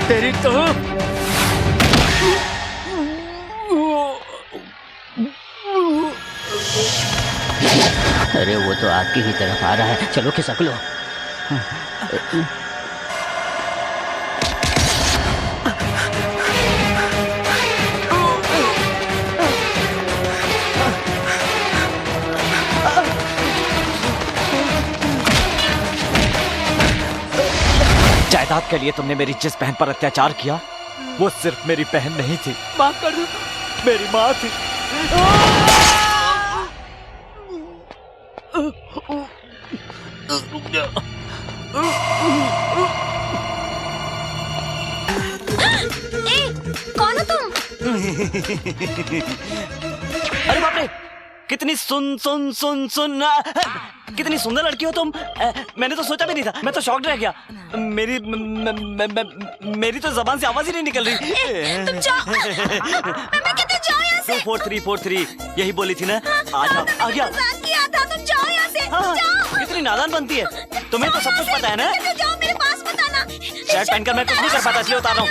तेरी तो अरे वो तो आपकी ही तरफ आ रहा है, चलो खिसक लो। जायदाद के लिए तुमने मेरी जिस बहन पर अत्याचार किया वो सिर्फ मेरी बहन नहीं थी, माफ कर दो, मेरी माँ थी। कौन हो तुम? अरे बाप रे, कितनी कितनी सुंदर लड़की हो तुम। मैंने तो सोचा भी नहीं था, मैं तो शॉक्ड रह गया। मेरी तो जबान से आवाज ही नहीं निकल रही। तुम जाओ। मैं कहती हूँ जाओ यहाँ से। 4343 यही बोली थी ना। आ जाओ, आ गया। मजाक किया था, तुम जाओ यहाँ से। हाँ, जाओ। कितनी नादान बनती है, तुम्हें तो सब कुछ पता है ना। जाओ, मेरे पास मत आना। शर्ट पहनकर मैं कुछ नहीं कर पाता, इसलिए उतार रहा हूँ।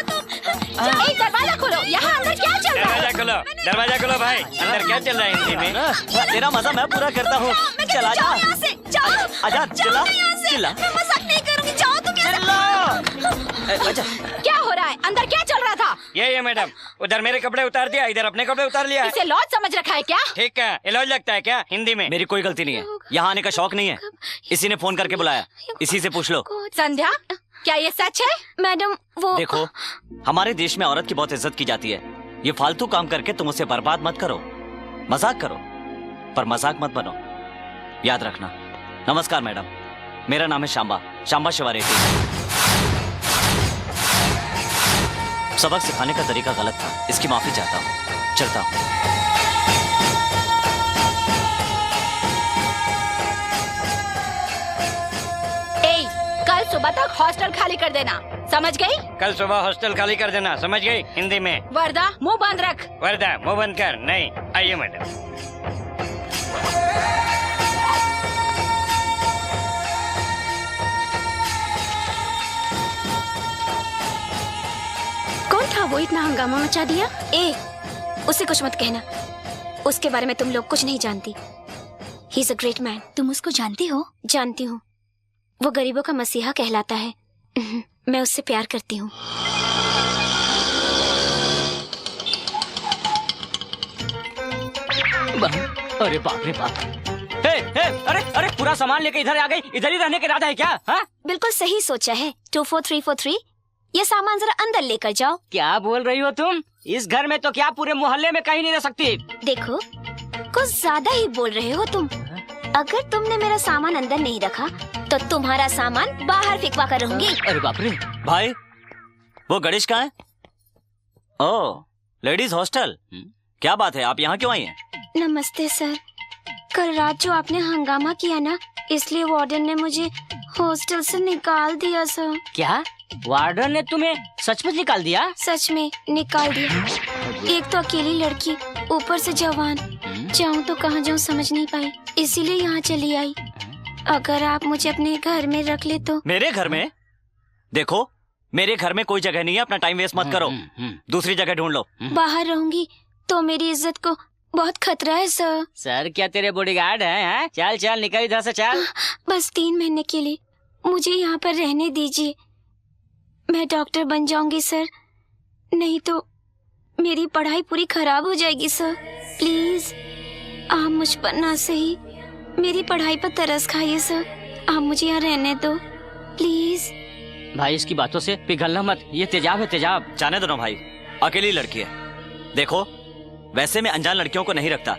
दरवाजा खोलो, यहाँ अंदर क्या चल रहा है? दरवाजा खोलो भाई, अंदर क्या चल रहा है हिंदी में? तेरा मजा मैं पूरा करता हूँ। चला जा, आजा, चिल्ला, चिल्ला। मैं मजाक नहीं करूँगी, जाओ तुम यहाँ से। क्या हो रहा है? अंदर क्या चल रहा था? ये मैडम, उधर मेरे कपड़े उतार दिया, इधर अपने कपड़े उतार लिया। इसे लॉज समझ रखा है क्या? ठीक है, ये लॉज लगता है क्या हिंदी में? मेरी कोई गलती नहीं है, यहाँ आने का शौक नहीं है, इसी ने फोन करके बुलाया, इसी से पूछ लो। संध्या, क्या ये सच है? मैडम वो देखो, हमारे देश में औरत की बहुत इज्जत की जाती है। ये फालतू काम करके तुम उसे बर्बाद मत करो, मजाक करो पर मजाक मत बनो, याद रखना। नमस्कार मैडम, मेरा नाम है शांबा शिवारेड्डी। सबक सिखाने का तरीका गलत था, इसकी माफी चाहता हूँ, चलता हूँ। कल सुबह तक हॉस्टल खाली कर देना, समझ गई? कल सुबह हॉस्टल खाली कर देना, समझ गई हिंदी में? वर्दा मुंह बंद रख। वर्दा मुंह बंद कर। नहीं, आइए मैडम। कौन था वो इतना हंगामा मचा दिया? उसे कुछ मत कहना, उसके बारे में तुम लोग कुछ नहीं जानती। He is a great man. तुम उसको जानती हो? जानती हूँ, वो गरीबों का मसीहा कहलाता है। मैं उससे प्यार करती हूँ। अरे बाप रे बाप। अरे पूरा सामान लेके इधर आ गई, इधर ही रहने का इरादा है क्या? हाँ? बिल्कुल सही सोचा है। 24343, ये सामान जरा अंदर लेकर जाओ। क्या बोल रही हो तुम? इस घर में तो क्या पूरे मोहल्ले में कहीं नहीं रह सकती। देखो, कुछ ज्यादा ही बोल रहे हो तुम। अगर तुमने मेरा सामान अंदर नहीं रखा तो तुम्हारा सामान बाहर फेंकवा कर रहूंगी। अरे बाप रे। भाई, वो गणेश कहाँ है? ओह, लेडीज हॉस्टल। क्या बात है, आप यहाँ क्यों आई हैं? नमस्ते सर, कल रात जो आपने हंगामा किया ना, इसलिए वार्डन ने मुझे हॉस्टल से निकाल दिया सर। क्या वार्डन ने तुम्हें सचमुच निकाल दिया? सच में निकाल दिया। एक तो अकेली लड़की, ऊपर से जवान, जाऊँ तो कहाँ जाऊँ समझ नहीं पाई, इसीलिए यहाँ चली आई। अगर आप मुझे अपने घर में रख ले तो। मेरे घर में? देखो, मेरे घर में कोई जगह नहीं है, अपना टाइम वेस्ट मत करो, दूसरी जगह ढूंढ लो। बाहर रहूंगी तो मेरी इज्जत को बहुत खतरा है सर। सर क्या तेरे बॉडीगार्ड हैं? चल चल निकल इधर से, चल। बस 3 महीने के लिए मुझे यहाँ पर रहने दीजिए, मैं डॉक्टर बन जाऊंगी सर, नहीं तो मेरी पढ़ाई पूरी खराब हो जाएगी सर। प्लीज आप मुझ पर ना सही मेरी पढ़ाई पर तरस खाइए सर, आप मुझे यहाँ रहने दो प्लीज। भाई इसकी बातों से पिघलना मत, ये तेजाब है, तेजाब। जाने दो ना भाई, अकेली लड़की है। देखो, वैसे मैं अनजान लड़कियों को नहीं रखता,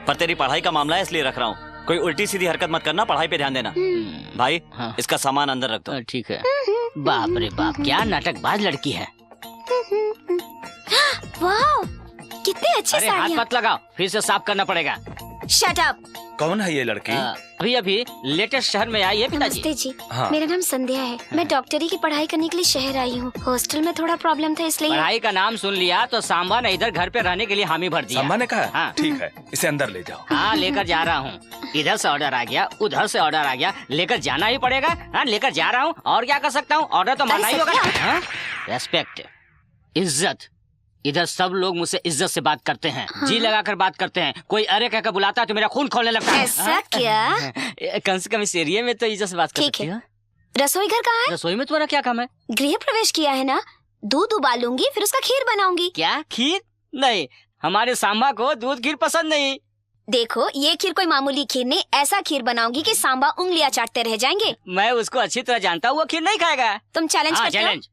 पर तेरी पढ़ाई का मामला है इसलिए रख रहा हूँ। कोई उल्टी सीधी हरकत मत करना, पढ़ाई पे ध्यान देना। भाई हाँ। इसका सामान अंदर रख दो। ठीक है। बाप रे बाप, क्या नाटकबाज लड़की है। वाह, कितने अच्छे अरे हाथ साड़ियाँ। मत लगाओ, फिर से साफ करना पड़ेगा। Shut up. कौन है ये लड़की? अभी अभी लेटेस्ट शहर में आई है पिताजी। नमस्ते जी, हाँ। मेरा नाम संध्या है, मैं डॉक्टरी की पढ़ाई करने के लिए शहर आई हूँ। हॉस्टल में थोड़ा प्रॉब्लम था इसलिए। पढ़ाई का नाम सुन लिया तो सांबा ने इधर घर पे रहने के लिए हामी भर दिया। सम्मा ने कहा? हाँ। ठीक है, इसे अंदर ले जाओ। हाँ लेकर जा रहा हूँ, इधर से ऑर्डर आ गया, उधर से ऑर्डर आ गया, लेकर जाना ही पड़ेगा। हाँ लेकर जा रहा हूँ, और क्या कर सकता हूँ, ऑर्डर तो मानना ही होगा। हाँ? रेस्पेक्ट, इज्जत। इधर सब लोग मुझसे इज्जत से बात करते हैं, जी लगाकर बात करते हैं। कोई अरे कहकर बुलाता है तो मेरा खून खोलने लगता है। ऐसा क्या? कम से कम इस एरिया में तो इज्जत से बात कर ठीक सकती है। हो। रसोई घर कहाँ है? रसोई में तुम्हारा क्या काम है? गृह प्रवेश किया है ना, दूध उबालूंगी फिर उसका खीर बनाऊंगी। क्या खीर? नहीं, हमारे सांबा को दूध खीर पसंद नहीं। देखो ये खीर कोई मामूली खीर नहीं, ऐसा खीर बनाऊंगी कि सांबा उंगलियां चाटते रह जाएंगे। मैं उसको अच्छी तरह जानता हूँ, वो खीर नहीं खाएगा। तुम चैलेंज हाँ, करते हो? चैलेंज।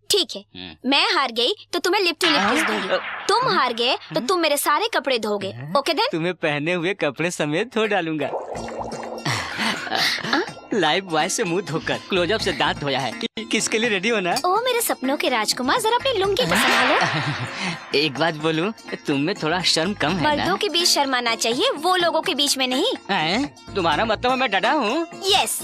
ठीक है, मैं हार गई तो तुम्हें लिपटी लिपटी दूंगी। तुम हार गए तो तुम मेरे सारे कपड़े धोगे। Okay then? तुम्हें पहने हुए कपड़े समेत धो डालूंगा। लाइव बॉय से मुंह धोकर क्लोजअप से दांत धोया है। किसके लिए रेडी होना? ओ मेरे सपनों के राजकुमार, जरा अपनी लुंगी को संभालो। एक बात बोलूं, तुम में थोड़ा शर्म कम है ना? मर्दों के बीच शर्माना चाहिए, वो लोगों के बीच में नहीं। तुम्हारा मतलब है मैं डरा हूँ? यस,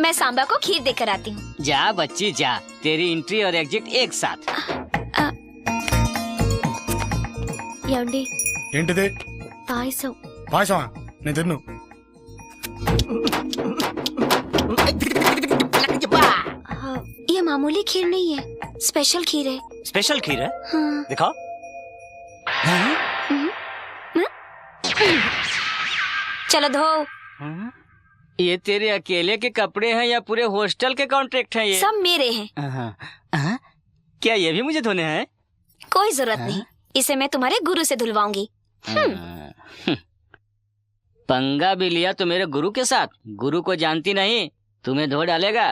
मैं सांबा को खीर देकर आती हूँ। जा बच्ची जा, तेरी एंट्री और एग्जिट एक साथ। యండి ఏంటిది పాయసం పాయసమా నేను తిన్ను ये मामूली खीर नहीं है, स्पेशल खीर है। स्पेशल खीर है? हाँ। दिखाओ। चलो धो। ये तेरे अकेले के कपड़े हैं या पूरे हॉस्टल के कॉन्ट्रैक्ट हैं ये? सब मेरे हैं। क्या ये भी मुझे धोने हैं? कोई जरूरत नहीं, इसे मैं तुम्हारे गुरु से धुलवाऊंगी। पंगा भी लिया तो मेरे गुरु के साथ। गुरु को जानती नहीं, तुम्हें धो डालेगा।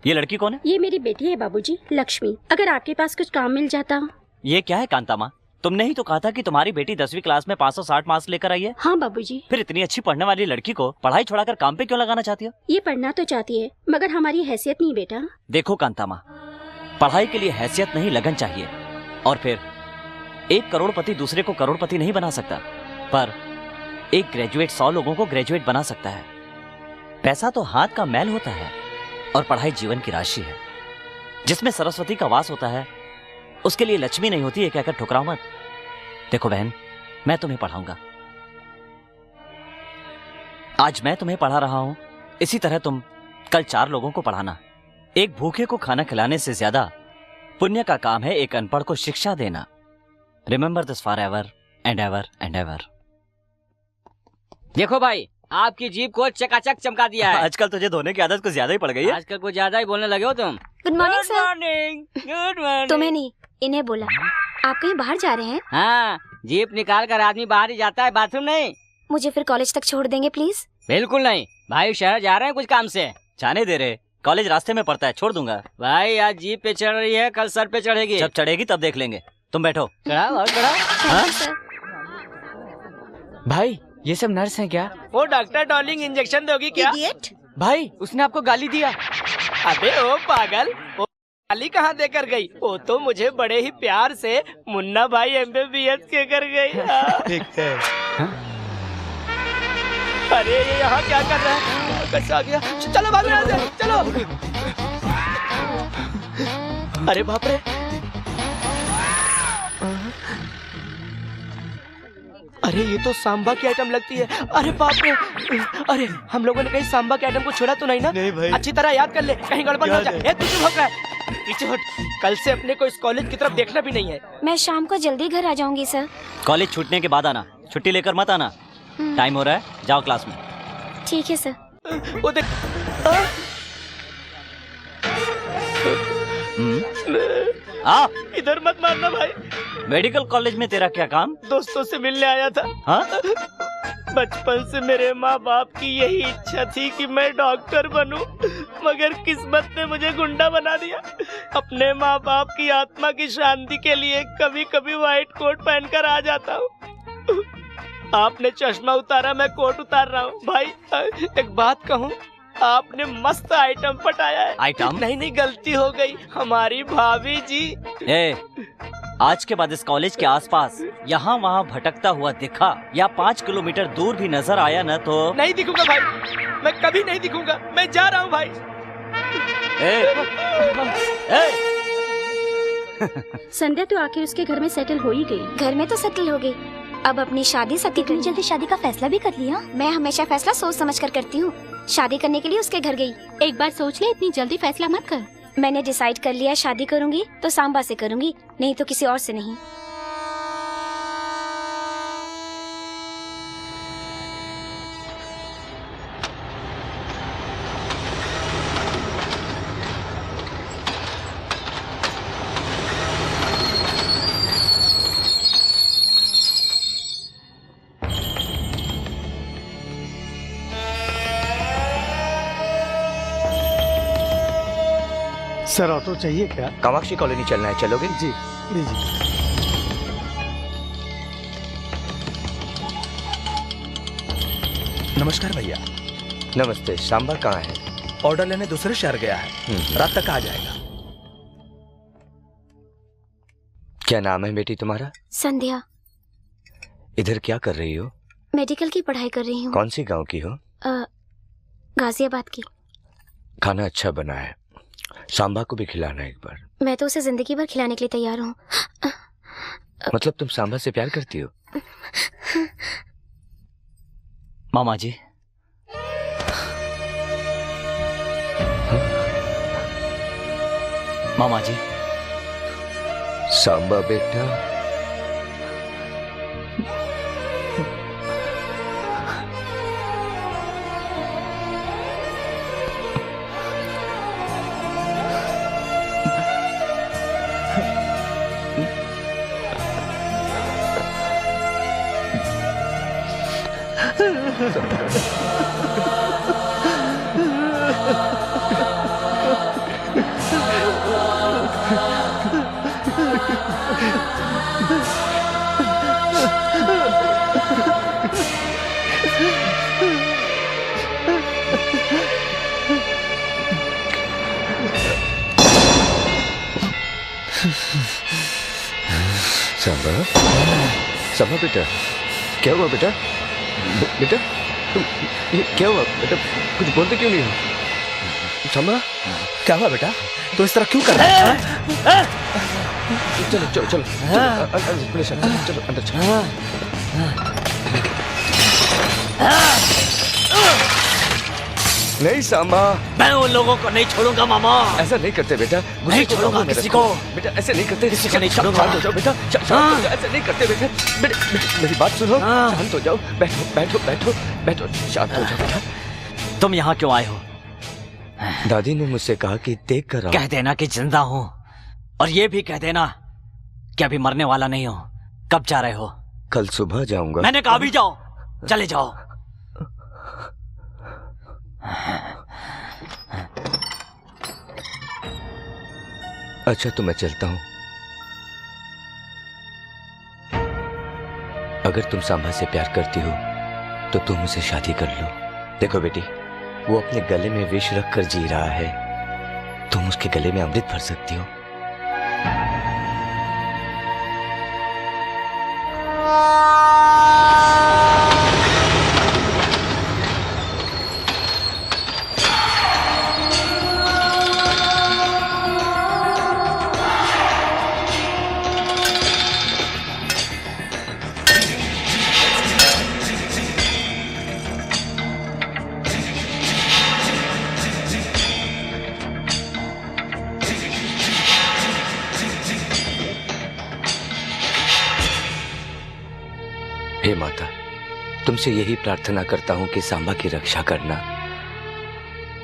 ये लड़की कौन है? ये मेरी बेटी है बाबूजी, लक्ष्मी। अगर आपके पास कुछ काम मिल जाता। ये क्या है कांता माँ? तुमने ही तो कहा था कि तुम्हारी बेटी 10वीं क्लास में 560 मार्क्स लेकर आई है। हाँ बाबूजी। फिर इतनी अच्छी पढ़ने वाली लड़की को पढ़ाई छोड़ाकर काम पे क्यों लगाना चाहती हो? ये पढ़ना तो चाहती है मगर हमारी हैसियत नहीं बेटा। देखो कांता माँ, पढ़ाई के लिए हैसियत नहीं लगन चाहिए। और फिर एक करोड़पति दूसरे को करोड़पति नहीं बना सकता, पर एक ग्रेजुएट 100 लोगों को ग्रेजुएट बना सकता है। पैसा तो हाथ का मैल होता है और पढ़ाई जीवन की राशि है। जिसमें सरस्वती का वास होता है उसके लिए लक्ष्मी नहीं होती है कहकर ठुकराओ मत। देखो बहन, मैं तुम्हें पढ़ाऊंगा। आज मैं तुम्हें पढ़ा रहा हूं, इसी तरह तुम कल 4 लोगों को पढ़ाना। एक भूखे को खाना खिलाने से ज्यादा पुण्य का काम है एक अनपढ़ को शिक्षा देना। Remember this for ever and ever and ever. देखो भाई, आपकी जीभ को चकाचक चमका दिया है। आजकल तुझे धोने की आदत कुछ ज्यादा ही पड़ गई है। आजकल कुछ ज्यादा ही बोलने लगे हो तुम। Good morning sir. Morning. Good morning. तुम्हें नहीं, इन्हें बोला। आप कहीं बाहर जा रहे हैं? हाँ, जीप निकाल कर आदमी बाहर ही जाता है, बाथरूम नहीं। मुझे फिर कॉलेज तक छोड़ देंगे प्लीज? बिल्कुल नहीं भाई, शहर जा रहे हैं कुछ काम से। जाने दे रहे, कॉलेज रास्ते में पड़ता है, छोड़ दूंगा। भाई आज जीप पे चढ़ रही है, कल सर पे चढ़ेगी। जब चढ़ेगी तब देख लेंगे। तुम बैठो। चढ़ाओ और चढ़ाओ। Thank you sir. भाई ये सब नर्स हैं क्या? वो डॉक्टर डॉर्लिंग इंजेक्शन दोगी क्या? भाई उसने आपको गाली दिया। अबे ओ पागल, वो गाली कहाँ देकर गई? वो तो मुझे बड़े ही प्यार से मुन्ना भाई MBBS के कर गई। ठीक है। अरे ये यहाँ क्या कर रहा है? कैसे आ गया? चलो भागो यहाँ से, चलो। अरे बाप रे, अरे ये तो सांबा की आइटम लगती है। अरे बाप रे, अरे हम लोगों ने कहीं सांबा के आइटम को छोड़ा तो नहीं ना? नहीं भाई। अच्छी तरह याद कर ले, कहीं गड़बड़ ना हो जाए। ए, तू चुप हो गया है। पीछे हट, कल से अपने को इस कॉलेज की तरफ देखना भी नहीं है। मैं शाम को जल्दी घर आ जाऊंगी सर। कॉलेज छूटने के बाद आना, छुट्टी लेकर मत आना। टाइम हो रहा है, जाओ क्लास में। ठीक है सर। वो देख, आप इधर मत मारना भाई। मेडिकल कॉलेज में तेरा क्या काम? दोस्तों से मिलने आया था। हाँ? बचपन से मेरे माँ बाप की यही इच्छा थी कि मैं डॉक्टर बनूं, मगर किस्मत ने मुझे गुंडा बना दिया। अपने माँ बाप की आत्मा की शांति के लिए कभी कभी व्हाइट कोट पहनकर आ जाता हूँ। आपने चश्मा उतारा, मैं कोट उतार रहा हूँ। भाई एक बात कहूँ, आपने मस्त आइटम पटाया है। आइटम? नहीं, गलती हो गई, हमारी भाभी जी। ए, आज के बाद इस कॉलेज के आसपास यहाँ वहाँ भटकता हुआ दिखा या 5 किलोमीटर दूर भी नजर आया न तो नहीं दिखूंगा भाई, मैं कभी नहीं दिखूंगा। मैं जा रहा हूँ भाई। संध्या तो आखिर उसके घर में सेटल हो ही गई। घर में तो सेटल हो गई, अब अपनी शादी इतनी जल्दी शादी का फैसला भी कर लिया? मैं हमेशा फैसला सोच समझ कर करती हूँ। शादी करने के लिए उसके घर गई। एक बार सोच ले, इतनी जल्दी फैसला मत कर। मैंने डिसाइड कर लिया, शादी करूंगी तो सांबा से करूंगी, नहीं तो किसी और से नहीं। सर ऑटो चाहिए क्या? कामाक्षी कॉलोनी चलना है, चलोगे? जी लीजिए। नमस्कार भैया। नमस्ते। सांबा कहाँ है? ऑर्डर लेने दूसरे शहर गया है, रात तक आ जाएगा। क्या नाम है बेटी तुम्हारा? संध्या। इधर क्या कर रही हो? मेडिकल की पढ़ाई कर रही हूँ। कौन सी गांव की हो? गाजियाबाद की। खाना अच्छा बना है, सांबा को भी खिलाना एक बार। मैं तो उसे जिंदगी भर खिलाने के लिए तैयार हूँ। मतलब तुम सांबा से प्यार करती हो? मामा जी, मामा जी। सांबा बेटा, सांबा, सांबा बेटा, क्या हुआ बेटा? बेटा तुम, ये क्या हुआ बेटा? कुछ बोलते क्यों नहीं हो? सांबा, क्या हुआ बेटा? तो इस तरह क्यों कर रहा है? चलो चलो चलो चलो अंदर चलो। नहीं सांबा, मैं उन लोगों को नहीं छोड़ूंगा मामा। ऐसा नहीं करते बेटा। नहीं छोड़ूंगा किसी को। बेटा ऐसे नहीं करते। किसी को नहीं छोड़ूंगा। शांत हो जाओ बेटा, शांत हो जाओ। ऐसे नहीं करते बेटा। मेरी बात सुनो, शांत हो जाओ। बैठो बैठो बैठो बैठो, शांत हो जाओ बेटा। तुम यहाँ क्यों आए हो? दादी ने मुझसे कहा कि देख कर आओ। कह देना कि जिंदा हूँ, और ये भी कह देना कि अभी मरने वाला नहीं हो। कब जा रहे हो? कल सुबह जाऊंगा। मैंने कहा अभी जाओ, चले जाओ। अच्छा तो मैं चलता हूँ। अगर तुम सांबा से प्यार करती हो तो तुम मुझसे शादी कर लो। देखो बेटी, वो अपने गले में विष रख कर जी रहा है, तुम उसके गले में अमृत भर सकती हो। हे माता, तुमसे यही प्रार्थना करता हूं कि सांबा की रक्षा करना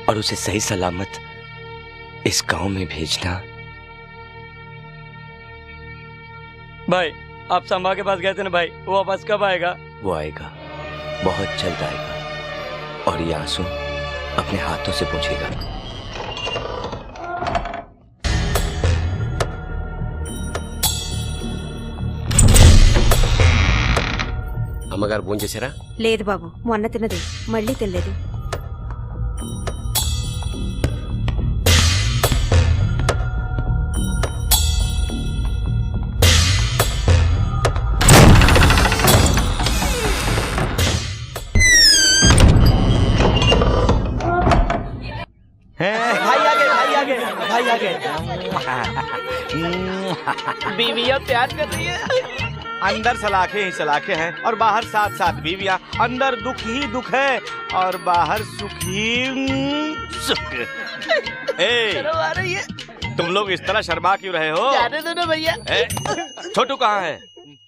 और उसे सही सलामत इस गांव में भेजना। भाई आप सांबा के पास गए थे ना भाई, वो वापस कब आएगा? वो आएगा, बहुत जल्द आएगा, और ये आंसू अपने हाथों से पोंछेगा। అమ్మగారు భోజనం చేశారా? లేదు బాబు, మొన్న తిన్నది మళ్ళీ తినలేదు. बीवियां प्यार कर रही है। अंदर सलाखें ही सलाखें हैं और बाहर साथ साथ बीवियां। अंदर दुख ही दुख है और बाहर सुख ही सुख। आ रही है। तुम लोग इस तरह शर्मा क्यों रहे हो? जाने दो ना भैया। छोटू कहाँ है?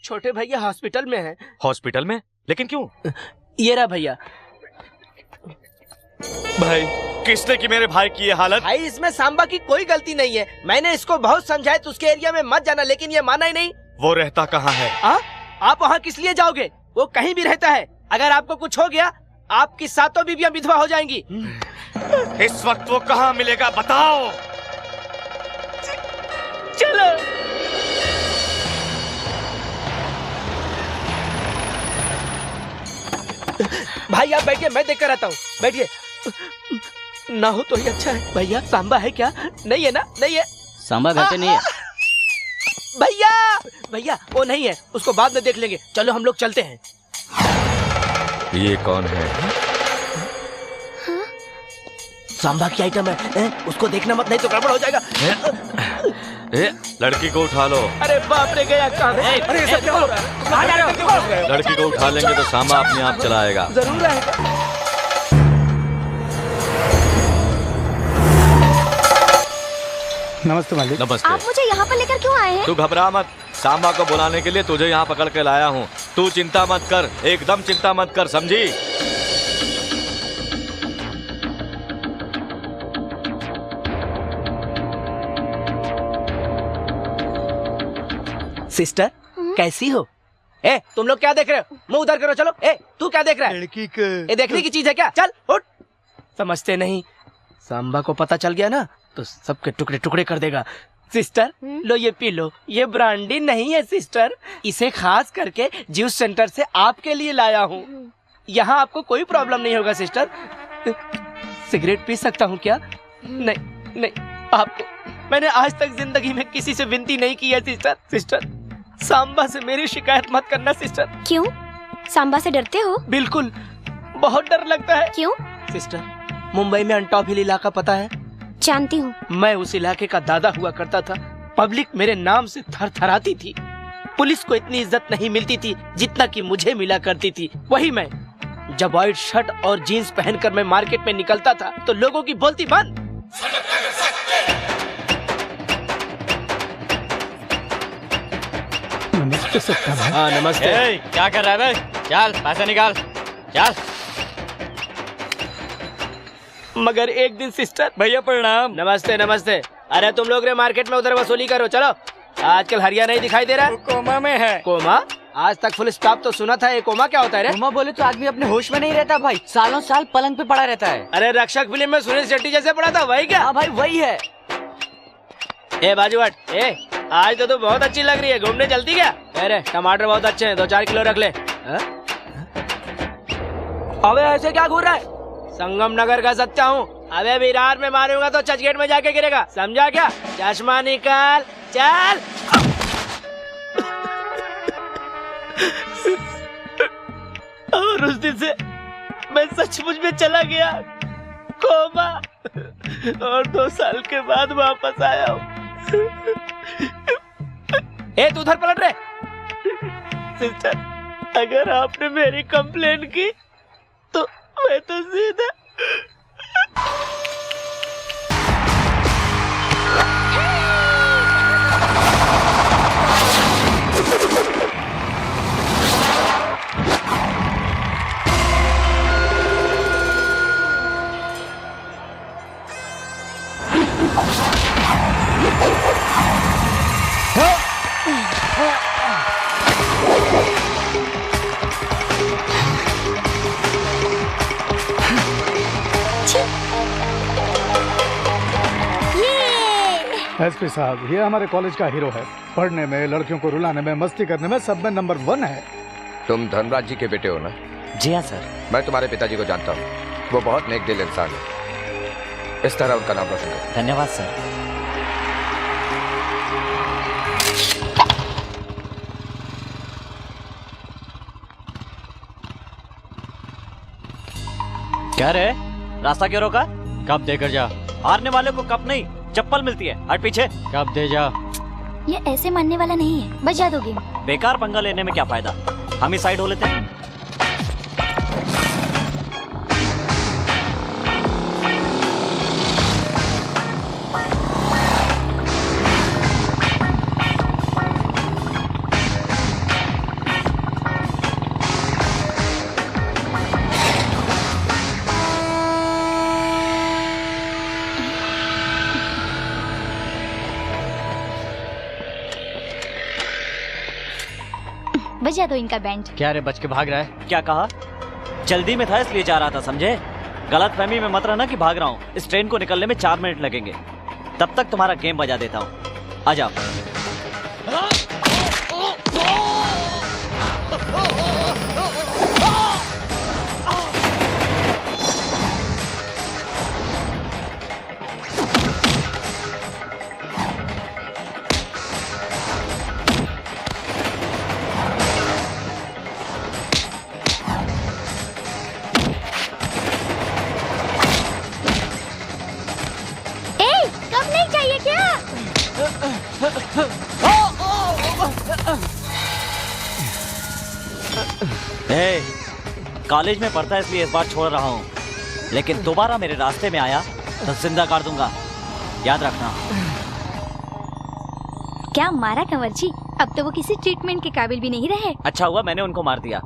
छोटे भैया हॉस्पिटल में है। हॉस्पिटल में? लेकिन क्यों? ये रहा भैया। भाई किसने की मेरे भाई की ये हालत? भाई इसमें सांबा की कोई गलती नहीं है। मैंने इसको बहुत समझाया तो उसके एरिया में मत जाना, लेकिन ये माना ही नहीं। वो रहता कहाँ है? आप वहाँ किस लिए जाओगे? वो कहीं भी रहता है। अगर आपको कुछ हो गया आपकी सातों बीवियां विधवा हो जाएंगी। इस वक्त वो कहाँ मिलेगा बताओ? चलो। भाई आप बैठिए, मैं देख कर आता हूँ। बैठिए। ना हो तो ही अच्छा है। भैया सांबा है क्या? नहीं है ना? नहीं है। सांबा घर पे नहीं है। भैया भैया वो नहीं है, उसको बाद में देख लेंगे। चलो हम लोग चलते हैं। ये कौन है? सांबा की आइटम है, उसको देखना मत, नहीं तो गड़बड़ हो जाएगा। लड़की को उठा लो। अरे बाप रे, गया कहाँ? अरे सब क्या हो रहा है? कहाँ जा रहे हो? लड़की को उठा लेंगे तो सांबा अपने आप चला आएगा। जरूर आएगा। नमस्ते मालिक। नमस्ते। आप मुझे यहाँ पर लेकर क्यों आए हैं? तू घबरा मत, सांबा को बुलाने के लिए तुझे यहाँ पकड़ के लाया हूँ। तू चिंता मत कर, एकदम चिंता मत कर, समझी? सिस्टर कैसी हो? ए तुम लोग क्या देख रहे हो? मुंह उधर करो। चलो। ए तू क्या देख रहा है? लड़की का ये देखने की चीज है क्या? चल उठ। समझते नहीं, सांबा को पता चल गया ना तो सबके टुकड़े टुकड़े कर देगा। सिस्टर लो ये पी लो। ये ब्रांडी नहीं है सिस्टर, इसे खास करके जूस सेंटर से आपके लिए लाया हूँ। यहाँ आपको कोई प्रॉब्लम नहीं होगा सिस्टर। सिगरेट पी सकता हूँ क्या? नहीं नहीं, आपको मैंने आज तक जिंदगी में किसी से विनती नहीं की है सिस्टर। सिस्टर सांबा से मेरी शिकायत मत करना सिस्टर। क्यों? सांबा से डरते हो? बिल्कुल, बहुत डर लगता है। क्यों? सिस्टर मुंबई में अंटॉप हिल इलाका पता है? जानती हूँ। मैं उस इलाके का दादा हुआ करता था। पब्लिक मेरे नाम से थर थराती थी। पुलिस को इतनी इज्जत नहीं मिलती थी जितना कि मुझे मिला करती थी। वही मैं जब व्हाइट शर्ट और जीन्स पहनकर मैं मार्केट में निकलता था तो लोगों की बोलती बंद। नमस्ते सत्ता भाई। हाँ नमस्ते। क्या कर रहा है बे? चल पैसे निकाल, चल। मगर एक दिन सिस्टर। भैया प्रणाम। नमस्ते नमस्ते। अरे तुम लोग रे मार्केट में उधर वसूली करो। चलो, आजकल हरिया नहीं दिखाई दे रहा है। कोमा में है। कोमा? आज तक फुल स्टॉप तो सुना था। ये कोमा क्या होता है रे? कोमा बोले तो आदमी अपने होश में नहीं रहता भाई, सालों साल पलंग पे पड़ा रहता है। अरे रक्षक फिल्म में सुनील शेट्टी जैसे पड़ा था, वही क्या? हाँ भाई वही है। ए बाजूवाट, ए आज तो तू बहुत अच्छी लग रही है, घूमने चलती क्या? अरे टमाटर बहुत अच्छे हैं, 2-4 किलो रख ले। अबे ऐसे क्या घूर रहा है? संगम नगर का सत्या हूँ। अबे विरार में मारूंगा तो चर्चगेट में जाके गिरेगा, समझा क्या? चश्मा निकाल, चल। और उस दिन से मैं सचमुच में चला गया कोमा, और 2 साल के बाद वापस आया हूँ। ए तू उधर पलट रहे। सिस्टर अगर आपने मेरी कंप्लेन की तो मैं तो सीधा एसपी साहब, ये हमारे कॉलेज का हीरो है। पढ़ने में, लड़कियों को रुलाने में, मस्ती करने में सब में नंबर 1 है। तुम धनराज जी के बेटे हो ना? जी हाँ सर। मैं तुम्हारे पिताजी को जानता हूँ, वो बहुत नेक दिल इंसान है। इस तरह उनका नाम रोशन करो। धन्यवाद सर। क्या रे, रास्ता क्यों रोका? कब देकर जा। हारने वाले को कप नहीं चप्पल मिलती है, हट पीछे। कब दे जा। ये ऐसे मानने वाला नहीं है, बजा दोगे। बेकार पंगा लेने में क्या फायदा, हम ही साइड हो लेते हैं। बजा दो इनका बैंड। क्या रे बच के भाग रहा है? क्या कहा? जल्दी में था इसलिए जा रहा था, समझे? गलत फहमी में मत रहना कि भाग रहा हूँ। इस ट्रेन को निकलने में 4 मिनट लगेंगे, तब तक तुम्हारा गेम बजा देता हूँ। आ जाओ। कॉलेज में पढ़ता है इसलिए इस बार छोड़ रहा हूँ, लेकिन दोबारा मेरे रास्ते में आया तो जिंदा कर दूंगा, याद रखना। क्या मारा कंवर जी? अब तो वो किसी ट्रीटमेंट के काबिल भी नहीं रहे। अच्छा हुआ मैंने उनको मार दिया।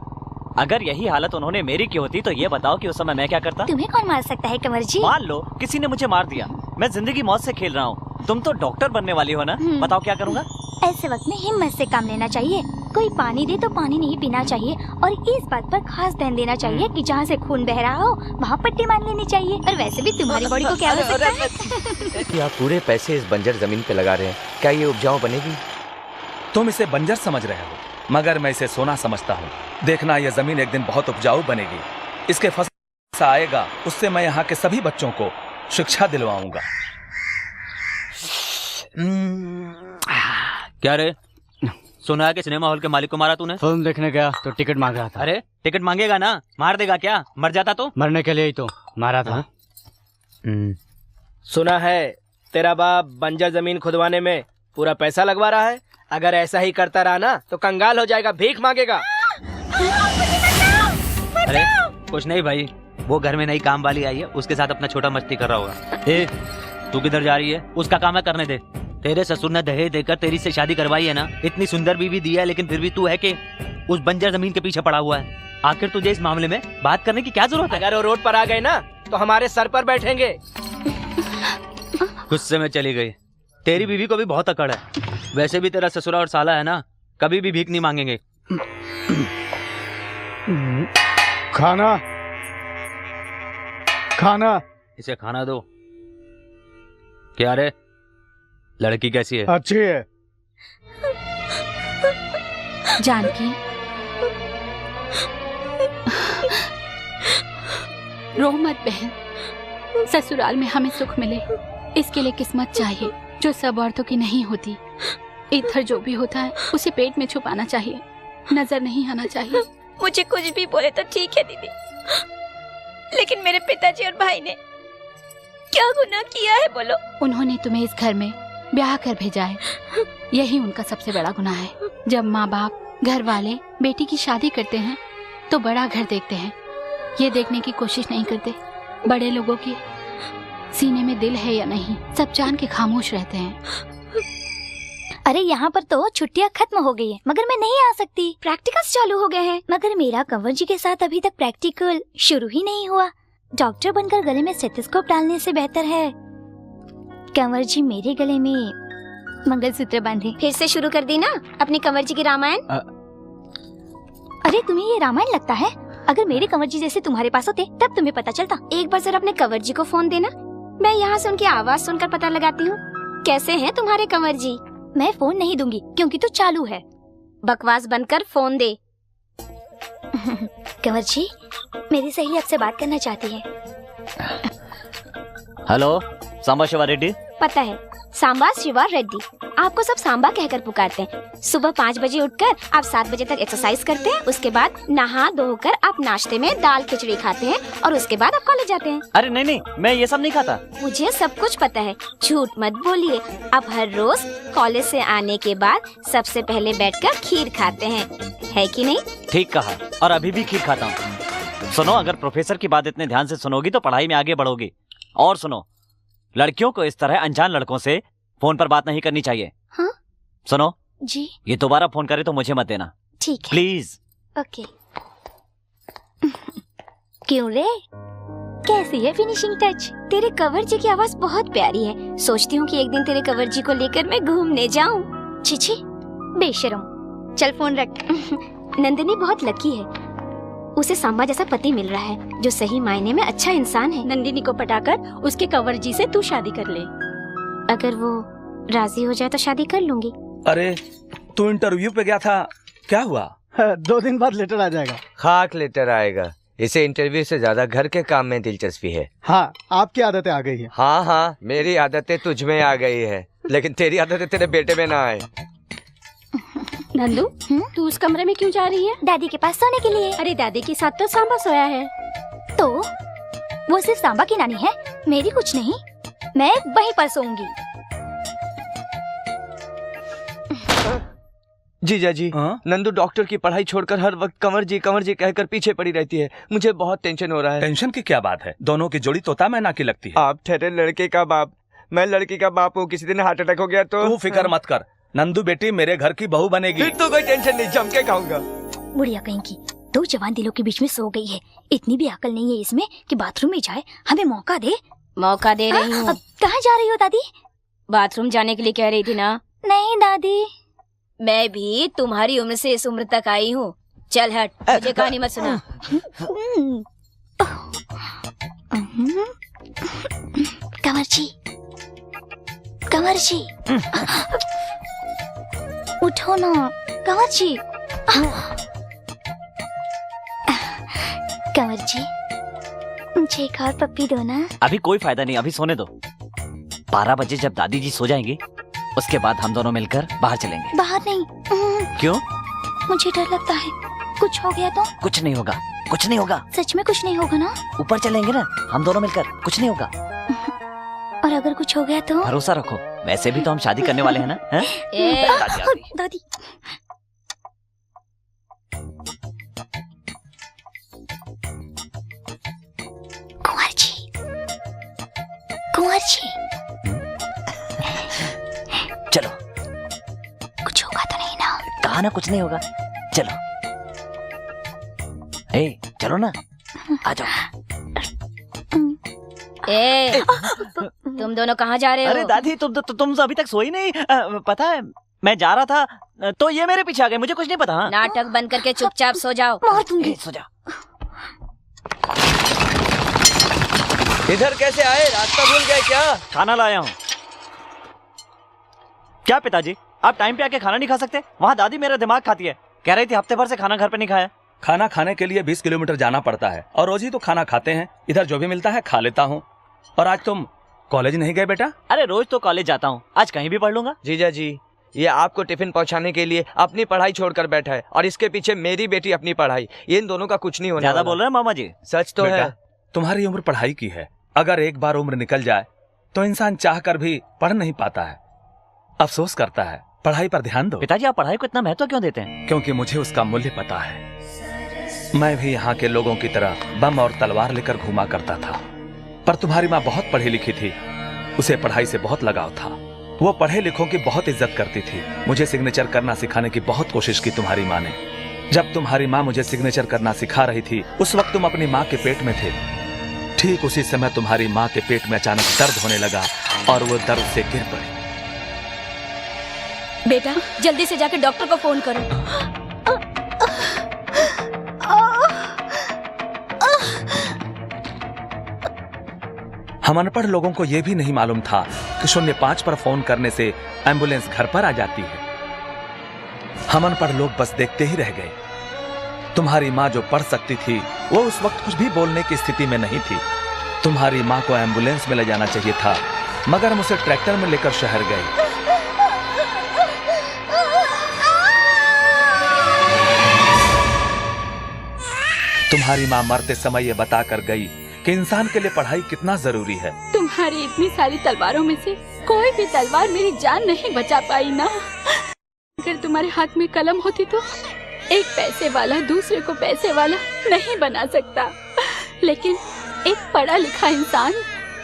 अगर यही हालत उन्होंने मेरी की होती तो ये बताओ कि उस समय मैं क्या करता? तुम्हें कौन मार सकता है कंवर जी? मान लो किसी ने मुझे मार दिया, मैं जिंदगी मौत से खेल रहा हूँ। तुम तो डॉक्टर बनने वाली हो ना, बताओ क्या करूँगा? ऐसे वक्त में हिम्मत से काम लेना चाहिए। कोई पानी दे तो पानी नहीं पीना चाहिए, और इस बात पर खास ध्यान देना चाहिए कि जहाँ से खून बह रहा हो वहाँ पट्टी मान लेनी चाहिए। और वैसे भी तुम्हारी बॉडी को क्या हो सकता है? आप पूरे पैसे इस बंजर जमीन पे लगा रहे हैं, क्या ये उपजाऊ बनेगी? तुम इसे बंजर समझ रहे हो, मगर मैं इसे सोना समझता हूँ। देखना यह जमीन एक दिन बहुत उपजाऊ बनेगी। इसके फसल आएगा, उससे मैं यहाँ के सभी बच्चों को शिक्षा दिलवाऊंगा। क्या रे, सुना है कि सिनेमा हॉल के मालिक को मारा तूने? फिल्म देखने गया तो टिकट मांग रहा था। अरे टिकट मांगेगा ना, मार देगा क्या? मर जाता तो? मरने के लिए ही तो मारा था। सुना है तेरा बाप बंजर जमीन खुदवाने में पूरा पैसा लगवा रहा है। अगर ऐसा ही करता रहा ना तो कंगाल हो जाएगा, भीख मांगेगा। अरे कुछ नहीं भाई, वो घर में नई काम वाली आई है, उसके साथ अपना छोटा मस्ती कर रहा होगा। ए, तू किधर जा रही है? उसका काम है, करने दे। तेरे ससुर ने दहेज देकर तेरी से शादी करवाई है ना, इतनी सुंदर बीवी दी है, लेकिन फिर भी तू है कि उस बंजर जमीन के पीछे पड़ा हुआ है। आखिर तुझे इस मामले में बात करने की क्या जरूरत है? अगर वो रोड पर आ गए ना तो हमारे सर पर बैठेंगे। गुस्से में चली गई। तेरी बीवी को भी बहुत अकड़ है। वैसे भी तेरा ससुरा और साला है ना, कभी भी भीख नहीं मांगेंगे। खाना खाना इसे खाना दो। क्या रे, लड़की कैसी है? अच्छी है। जानकी, रो मत बहन। ससुराल में हमें सुख मिले इसके लिए किस्मत चाहिए, जो सब औरतों की नहीं होती। इधर जो भी होता है उसे पेट में छुपाना चाहिए, नजर नहीं आना चाहिए। मुझे कुछ भी बोले तो ठीक है दीदी, लेकिन मेरे पिताजी और भाई ने क्या गुनाह किया है बोलो? उन्होंने तुम्हें इस घर में ब्याह कर भेजा है, यही उनका सबसे बड़ा गुनाह है। जब माँ बाप, घर वाले बेटी की शादी करते हैं तो बड़ा घर देखते हैं, ये देखने की कोशिश नहीं करते बड़े लोगों के सीने में दिल है या नहीं। सब जान के खामोश रहते हैं। अरे यहाँ पर तो छुट्टियाँ खत्म हो गई है, मगर मैं नहीं आ सकती। प्रैक्टिकल्स चालू हो गए हैं, मगर मेरा कंवर जी के साथ अभी तक प्रैक्टिकल शुरू ही नहीं हुआ। डॉक्टर बनकर गले में स्टेथोस्कोप डालने से बेहतर है कंवर जी मेरे गले में मंगलसूत्र बांधे। फिर से शुरू कर दी ना अपनी कंवर जी की रामायण। अरे तुम्हें ये रामायण लगता है? अगर मेरे कंवर जी जैसे तुम्हारे पास होते तब तुम्हें पता चलता। एक बार जरा अपने कंवर जी को फोन देना, मैं यहाँ से उनकी आवाज सुनकर पता लगाती हूँ कैसे हैं तुम्हारे कंवर जी। मैं फोन नहीं दूंगी क्योंकि तो चालू है। बकवास बंद कर फोन दे। कंवर जी, मेरी सहेली आपसे बात करना चाहती है। हेलो, सांबा शिवा रेड्डी। पता है, सांबा शिवा रेड्डी। आपको सब सांबा कहकर पुकारते हैं। सुबह 5 बजे उठकर आप 7 बजे तक एक्सरसाइज करते हैं। उसके बाद नहा धोकर आप नाश्ते में दाल खिचड़ी खाते हैं और उसके बाद आप कॉलेज जाते हैं। अरे नहीं नहीं, मैं ये सब नहीं खाता। मुझे सब कुछ पता है, झूठ मत बोलिए। आप हर रोज कॉलेज से आने के बाद सबसे पहले बैठकर खीर खाते हैं, है कि नहीं? ठीक कहा, और अभी भी खीर खाता हूँ। सुनो, अगर प्रोफेसर की बात इतने ध्यान से सुनोगी तो पढ़ाई में आगे बढ़ोगी। और सुनो, लड़कियों को इस तरह अनजान लड़कों से फोन पर बात नहीं करनी चाहिए। हाँ? सुनो जी। ये दोबारा फोन करे तो मुझे मत देना। ठीक है। प्लीज। ओके। क्यों रे, कैसी है फिनिशिंग टच? तेरे कंवर जी की आवाज बहुत प्यारी है। सोचती हूँ कि एक दिन तेरे कंवर जी को लेकर मैं घूमने जाऊँ। छिछी बेशरम, चल फोन रख। नंदिनी बहुत लकी है, उसे सांबा जैसा पति मिल रहा है जो सही मायने में अच्छा इंसान है। नंदिनी को पटाकर उसके कंवर जी से तू शादी कर ले। अगर वो राजी हो जाए तो शादी कर लूंगी। अरे तू इंटरव्यू पे गया था, क्या हुआ? 2 दिन बाद लेटर आ जाएगा। खाक लेटर आएगा। इसे इंटरव्यू से ज्यादा घर के काम में दिलचस्पी है। हाँ, आपकी आदतें आ गई है। हाँ हाँ, मेरी आदतें तुझ में आ गई है, लेकिन तेरी आदतें तेरे बेटे में ना आए। नंदू, तू उस कमरे में क्यों जा रही है? दादी के पास सोने के लिए। अरे दादी के साथ तो सांबा सोया है। तो वो सिर्फ सांबा की नानी है, मेरी कुछ नहीं। मैं वहीं पर सोऊंगी। जीजा जी, नंदू डॉक्टर की पढ़ाई छोड़कर हर वक्त कंवर जी कहकर पीछे पड़ी रहती है। मुझे बहुत टेंशन हो रहा है। टेंशन की क्या बात है? दोनों की जोड़ी तोता मैना की लगती है। आप ठहरे लड़के का बाप, मैं लड़की का बाप हूँ। किसी दिन हार्ट अटैक हो गया तो? तू फिक्र मत कर, नंदू बेटी मेरे घर की बहू बनेगी। फिर तो कोई टेंशन नहीं, जम के खाऊंगा। बुढ़िया कहीं की 2 जवान दिलों के बीच में सो गई है। इतनी भी अकल नहीं है इसमें कि बाथरूम में जाए। हमें मौका दे। मौका दे रही हूँ। कहाँ जा रही हो दादी? बाथरूम जाने के लिए कह रही थी ना? नहीं दादी, मैं भी तुम्हारी उम्र से इस उम्र तक आई हूँ। चल हट, मुझे कहानी मत सुना। कंवर जी, कंवर जी, उठो ना कंवर जी। कंवर जी, मुझे एक और पप्पी दो ना। अभी कोई फायदा नहीं, अभी सोने दो। 12 बजे जब दादी जी सो जाएंगी उसके बाद हम दोनों मिलकर बाहर चलेंगे। बाहर नहीं। क्यों? मुझे डर लगता है, कुछ हो गया तो? कुछ नहीं होगा, कुछ नहीं होगा। सच में कुछ नहीं होगा ना? ऊपर चलेंगे ना हम दोनों मिलकर, कुछ नहीं होगा। और अगर कुछ हो गया तो? भरोसा रखो, वैसे भी तो हम शादी करने वाले हैं ना। दादी, कुंवर जी, कुंवर जी, चलो। कुछ होगा तो नहीं ना? कहा ना कुछ नहीं होगा, चलो। ए, चलो ना, आ जाओ। तुम दोनों कहाँ जा रहे हो? अरे दादी, तुम अभी तक सोई नहीं? पता है मैं जा रहा था तो ये मेरे पीछे आ गए, मुझे कुछ नहीं पता। नाटक बंद करके चुपचाप सो जाओ। मार दूंगी। सो जा। इधर कैसे आए? रास्ता भूल गए क्या? खाना लाया हूँ। क्या पिताजी, आप टाइम पे आके खाना नहीं खा सकते? वहाँ दादी मेरा दिमाग खाती है, कह रही थी हफ्ते भर से खाना घर पे नहीं खाया। खाना खाने के लिए 20 किलोमीटर जाना पड़ता है और रोज ही तो खाना खाते हैं। इधर जो भी मिलता है खा लेता हूँ। और आज तुम कॉलेज नहीं गए बेटा? अरे रोज तो कॉलेज जाता हूँ, आज कहीं भी पढ़ लूंगा। जीजा जी, ये आपको टिफिन पहुंचाने के लिए अपनी पढ़ाई छोड़कर बैठा है और इसके पीछे मेरी बेटी अपनी पढ़ाई। ये इन दोनों का कुछ नहीं होने ज्यादा वाला। बोल रहे हैं मामा जी। सच तो है। तुम्हारी उम्र पढ़ाई की है, अगर एक बार उम्र निकल जाए तो इंसान चाह कर भी पढ़ नहीं पाता है, अफसोस करता है। पढ़ाई पर ध्यान दो। पिताजी, आप पढ़ाई को इतना महत्व क्यों देते हैं? क्योंकि मुझे उसका मूल्य पता है। मैं भी यहाँ के लोगों की तरह बम और तलवार लेकर घूमा करता था, पर तुम्हारी माँ बहुत पढ़ी लिखी थी, उसे पढ़ाई से बहुत लगाव था। वो पढ़े लिखों की बहुत इज्जत करती थी। मुझे सिग्नेचर करना सिखाने की बहुत कोशिश की तुम्हारी माँ ने। जब तुम्हारी माँ मुझे सिग्नेचर करना सिखा रही थी उस वक्त तुम अपनी माँ के पेट में थे। ठीक उसी समय तुम्हारी माँ के पेट में अचानक दर्द होने लगा और वो दर्द से गिर पड़ी। बेटा, जल्दी से जाकर डॉक्टर को फोन करो। हम अनपढ़ लोगों को यह भी नहीं मालूम था कि 05 पर फोन करने से एम्बुलेंस घर पर आ जाती है। हम अनपढ़ लोग बस देखते ही रह गए। तुम्हारी माँ जो पढ़ सकती थी वो उस वक्त कुछ भी बोलने की स्थिति में नहीं थी। तुम्हारी माँ को एम्बुलेंस में ले जाना चाहिए था, मगर हम उसे ट्रैक्टर में लेकर शहर गए। तुम्हारी माँ मरते समय ये बताकर गई कि इंसान के लिए पढ़ाई कितना जरूरी है। तुम्हारी इतनी सारी तलवारों में से कोई भी तलवार मेरी जान नहीं बचा पाई ना। अगर तुम्हारे हाथ में कलम होती तो एक पैसे वाला दूसरे को पैसे वाला नहीं बना सकता, लेकिन एक पढ़ा लिखा इंसान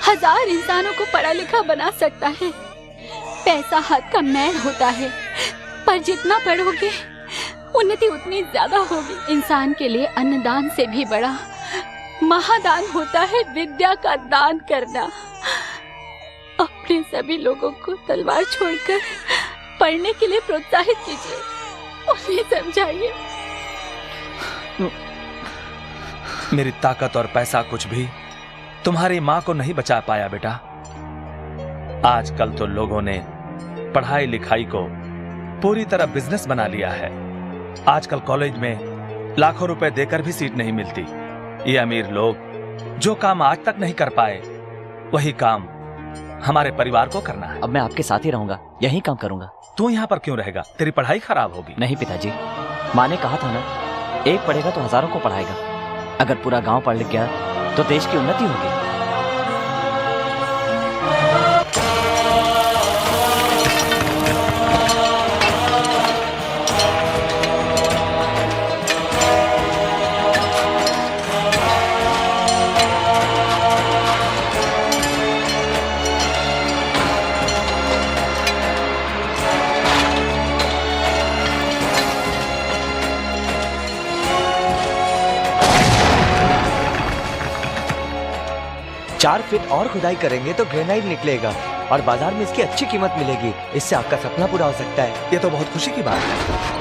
1000 इंसानों को पढ़ा लिखा बना सकता है। पैसा हाथ का मैल होता है, पर जितना पढ़ोगे उन्नति उतनी ज्यादा होगी। इंसान के लिए अन्नदान से भी बड़ा महादान होता है विद्या का दान करना। अपने सभी लोगों को तलवार छोड़कर पढ़ने के लिए प्रोत्साहित कीजिए, उन्हें समझाइए। मेरी ताकत और पैसा कुछ भी तुम्हारी माँ को नहीं बचा पाया बेटा। आजकल तो लोगों ने पढ़ाई लिखाई को पूरी तरह बिजनेस बना लिया है। आजकल कॉलेज में लाखों रुपए देकर भी सीट नहीं मिलती। ये अमीर लोग जो काम आज तक नहीं कर पाए वही काम हमारे परिवार को करना है। अब मैं आपके साथ ही रहूंगा, यही काम करूंगा। तू यहाँ पर क्यों रहेगा? तेरी पढ़ाई खराब होगी। नहीं पिताजी, माँ ने कहा था ना, एक पढ़ेगा तो हजारों को पढ़ाएगा। अगर पूरा गांव पढ़ लिख गया तो देश की उन्नति होगी। चार फीट और खुदाई करेंगे तो ग्रेनाइट निकलेगा और बाजार में इसकी अच्छी कीमत मिलेगी। इससे आपका सपना पूरा हो सकता है। ये तो बहुत खुशी की बात है।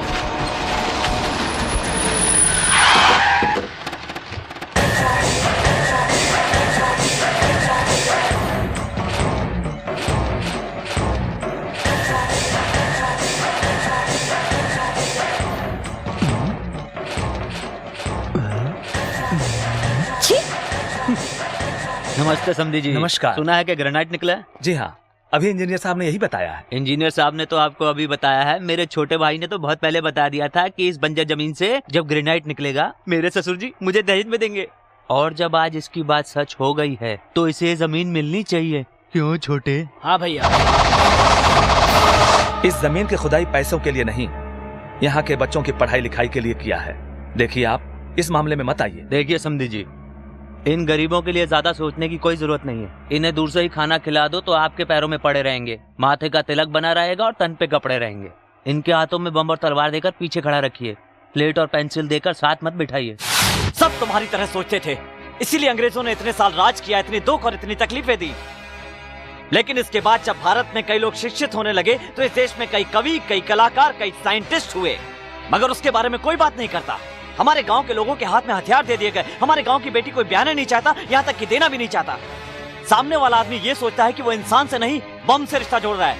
नमस्ते समधी जी। नमस्कार। सुना है कि ग्रेनाइट निकला है? जी हाँ, अभी इंजीनियर साहब ने यही बताया है। इंजीनियर साहब ने तो आपको अभी बताया है, मेरे छोटे भाई ने तो बहुत पहले बता दिया था कि इस बंजर जमीन से जब ग्रेनाइट निकलेगा मेरे ससुर जी मुझे दहेज में देंगे। और जब आज इसकी बात सच हो गई है तो इसे जमीन मिलनी चाहिए। क्यों छोटे? हाँ भैया। इस जमीन की खुदाई पैसों के लिए नहीं, यहाँ के बच्चों की पढ़ाई लिखाई के लिए किया है। देखिए आप इस मामले में मत आइए। देखिए समधी जी, इन गरीबों के लिए ज्यादा सोचने की कोई जरूरत नहीं है। इन्हें दूर से ही खाना खिला दो तो आपके पैरों में पड़े रहेंगे, माथे का तिलक बना रहेगा और तन पे कपड़े रहेंगे। इनके हाथों में बम और तलवार देकर पीछे खड़ा रखिए, प्लेट और पेंसिल देकर साथ मत बिठाइए। सब तुम्हारी तरह सोचते थे, इसीलिए अंग्रेजों ने इतने साल राज किया, इतनी दुख और इतनी तकलीफें दी। लेकिन इसके बाद जब भारत में कई लोग शिक्षित होने लगे तो इस देश में कई कवि, कई कलाकार, कई साइंटिस्ट हुए, मगर उसके बारे में कोई बात नहीं करता। हमारे गांव के लोगों के हाथ में हथियार दे दिए गए। हमारे गांव की बेटी कोई ब्याह नहीं चाहता, यहाँ तक कि देना भी नहीं चाहता। सामने वाला आदमी ये सोचता है कि वो इंसान से नहीं बम से रिश्ता जोड़ रहा है।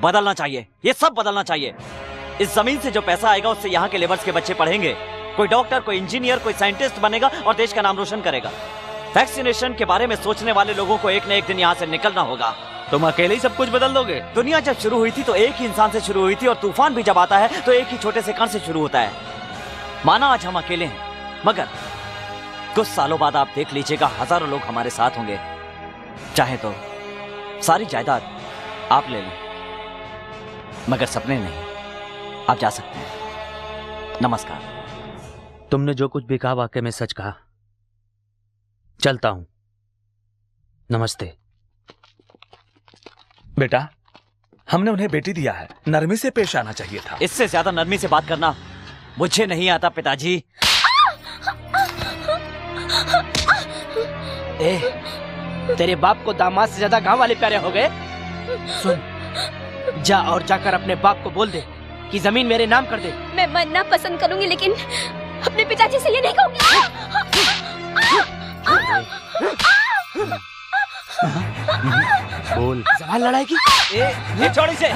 बदलना चाहिए, ये सब बदलना चाहिए। इस जमीन से जो पैसा आएगा उससे यहाँ के लेबर्स के बच्चे पढ़ेंगे, कोई डॉक्टर, कोई इंजीनियर, कोई साइंटिस्ट बनेगा और देश का नाम रोशन करेगा। वैक्सीनेशन के बारे में सोचने वाले लोगों को एक न एक दिन यहाँ से निकलना होगा। तुम अकेले ही सब कुछ बदल दोगे? दुनिया जब शुरू हुई थी तो एक ही इंसान से शुरू हुई थी, और तूफान भी जब आता है तो एक ही छोटे से कण से शुरू होता है। माना आज हम अकेले हैं, मगर कुछ सालों बाद आप देख लीजिएगा हजारों लोग हमारे साथ होंगे। चाहे तो सारी जायदाद आप ले लें, मगर सपने नहीं। आप जा सकते हैं। नमस्कार। तुमने जो कुछ भी कहा वाकई में सच कहा। चलता हूं। नमस्ते। बेटा, हमने उन्हें बेटी दिया है, नरमी से पेश आना चाहिए था। इससे ज्यादा नरमी से बात करना मुझे नहीं आता पिताजी। तेरे बाप को दामाद से ज्यादा गांव वाले प्यारे हो गए। सुन, जा और जाकर अपने बाप को बोल दे कि जमीन मेरे नाम कर दे। मैं मरना पसंद करूंगी लेकिन अपने पिताजी से ये नहीं कहूंगी। बोल। सवाल लड़ाई की। ये छोड़ इसे।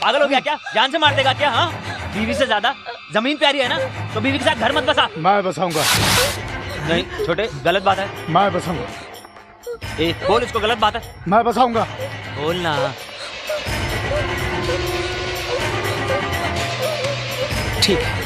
पागल हो गया क्या? जान से मार देगा क्या? हाँ, बीवी से ज्यादा जमीन प्यारी है ना, तो बीवी के साथ घर मत बसा। मैं बसाऊंगा। नहीं छोटे, गलत बात है। मैं बसाऊंगा। ए बोल, इसको गलत बात है। मैं बसाऊंगा। बोल ना। ठीक है।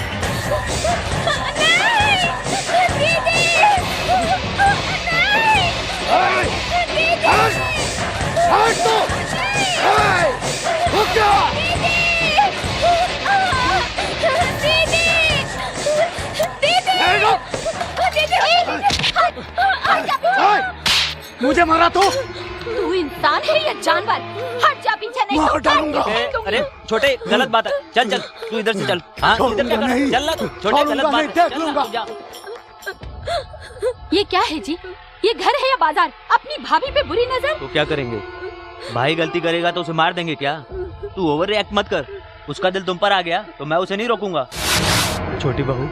मुझे मारा तो? तू इंसान है या जानवर? हट जा, पीछे नहीं मार डालूंगा। अरे छोटे, गलत बात है। चल चल, तू इधर से चल। हाँ इधर क्या कर? चल ना तू। छोटे, गलत बात है। चल ना, तू जा। ये क्या है जी? ये घर है या बाजार? अपनी भाभी पे बुरी नजर। तो क्या करेंगे? भाई गलती करेगा तो उसे मार देंगे क्या? तू ओवर रिएक्ट मत कर। उसका दिल तुम पर आ गया तो मैं उसे नहीं रोकूंगा। छोटी बहू,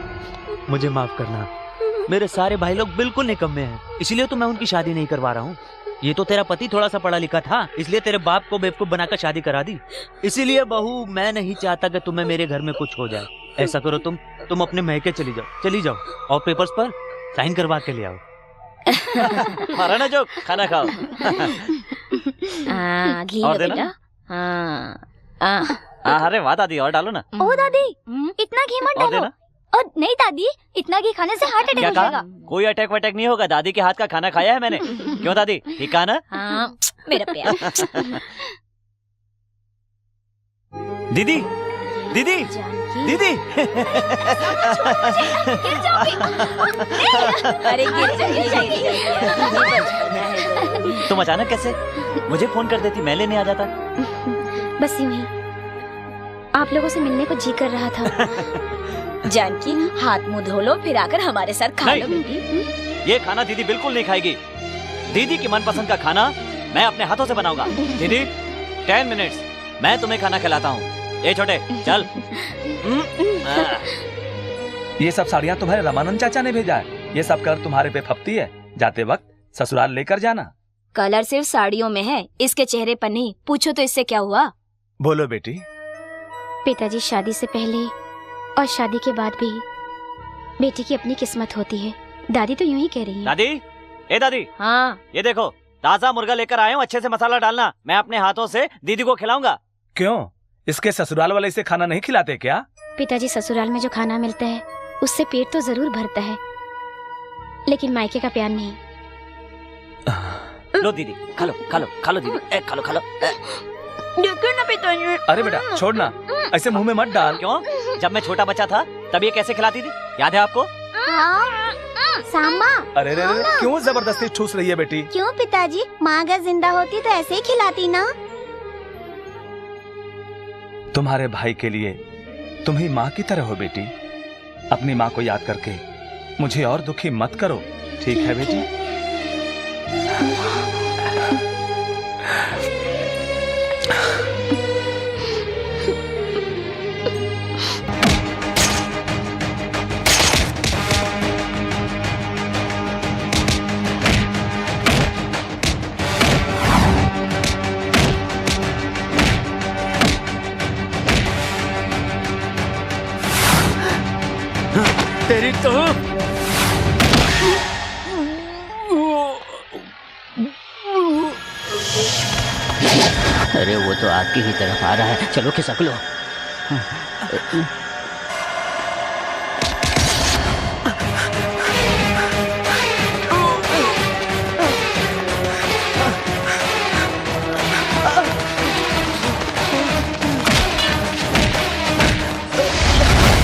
मुझे माफ करना। मेरे सारे भाई लोग बिल्कुल निकम्मे हैं, इसलिए तो मैं उनकी शादी नहीं करवा रहा हूँ। ये तो तेरा पति थोड़ा सा पढ़ा लिखा था, इसलिए तेरे बाप को बेवकूफ बनाकर शादी करा दी। इसीलिए बहू, मैं नहीं चाहता कि तुम्हें मेरे घर में कुछ हो जाए। ऐसा करो, तुम अपने महके चली जाओ और पेपर्स पर साइन करवा के ले आओ। मारा ना जो, खाना खाओ। घी और लो देना? बेटा। अरे वाह दादी, और डालो ना। ओ दादी, इतना घी मत और डालो। देना? और नहीं दादी, इतना घी खाने से हार्ट अटैक क्या हो कहा? जाएगा। कोई अटैक वटैक नहीं होगा। दादी के हाथ का खाना खाया है मैंने। क्यों दादी, ठीक कहा ना? हाँ, मेरा प्यार। दीदी, दीदी, दीदी। अरे गिर जाएगी। तुम अचानक कैसे? मुझे फोन कर देती, मैं लेने आ जाता। बस यूं ही आप लोगों से मिलने को जी कर रहा था। जानकी, हाथ मुंह धो लो, फिर आकर हमारे साथ खा लो बेटी। ये खाना दीदी बिल्कुल नहीं खाएगी। दीदी की मनपसंद का खाना मैं अपने हाथों से बनाऊंगा। दीदी 10 मिनट्स, मैं तुम्हें खाना खिलाता हूँ। ए छोटे, चल। ये सब साड़ियाँ तुम्हारे रामानंद चाचा ने भेजा है। ये सब कर तुम्हारे पे फपती है। जाते वक्त ससुराल लेकर जाना। कलर सिर्फ साड़ियों में है, इसके चेहरे पर नहीं। पूछो तो इससे क्या हुआ? बोलो बेटी। पिताजी, शादी से पहले और शादी के बाद भी बेटी की अपनी किस्मत होती है। दादी तो यूं ही कह रही है। दादी, ए दादी। हाँ। ये देखो, ताजा मुर्गा लेकर आया हूँ। अच्छे से मसाला डालना, मैं अपने हाथों से दीदी को खिलाऊंगा। क्यों, इसके ससुराल वाले इसे खाना नहीं खिलाते क्या? पिताजी, ससुराल में जो खाना मिलता है उससे पेट तो जरूर भरता है, लेकिन मायके का प्यार नहीं। लो दीदी, खा लो दीदी। खा लो। देखो ना पिताजी। अरे बेटा छोड़ ना, ऐसे मुंह में मत डाल। क्यों? जब मैं छोटा बच्चा था तब ये कैसे खिलाती थी, याद है आपको? सांबा। अरे रे, क्यों जबरदस्ती ठूस रही है बेटी? क्यों पिताजी, माँ अगर जिंदा होती तो ऐसे ही खिलाती ना। तुम्हारे भाई के लिए तुम ही माँ की तरह हो बेटी। अपनी माँ को याद करके मुझे और दुखी मत करो, ठीक है बेटी? तेरी तो अरे वो तो आपकी ही तरफ आ रहा है, चलो खिसक लो।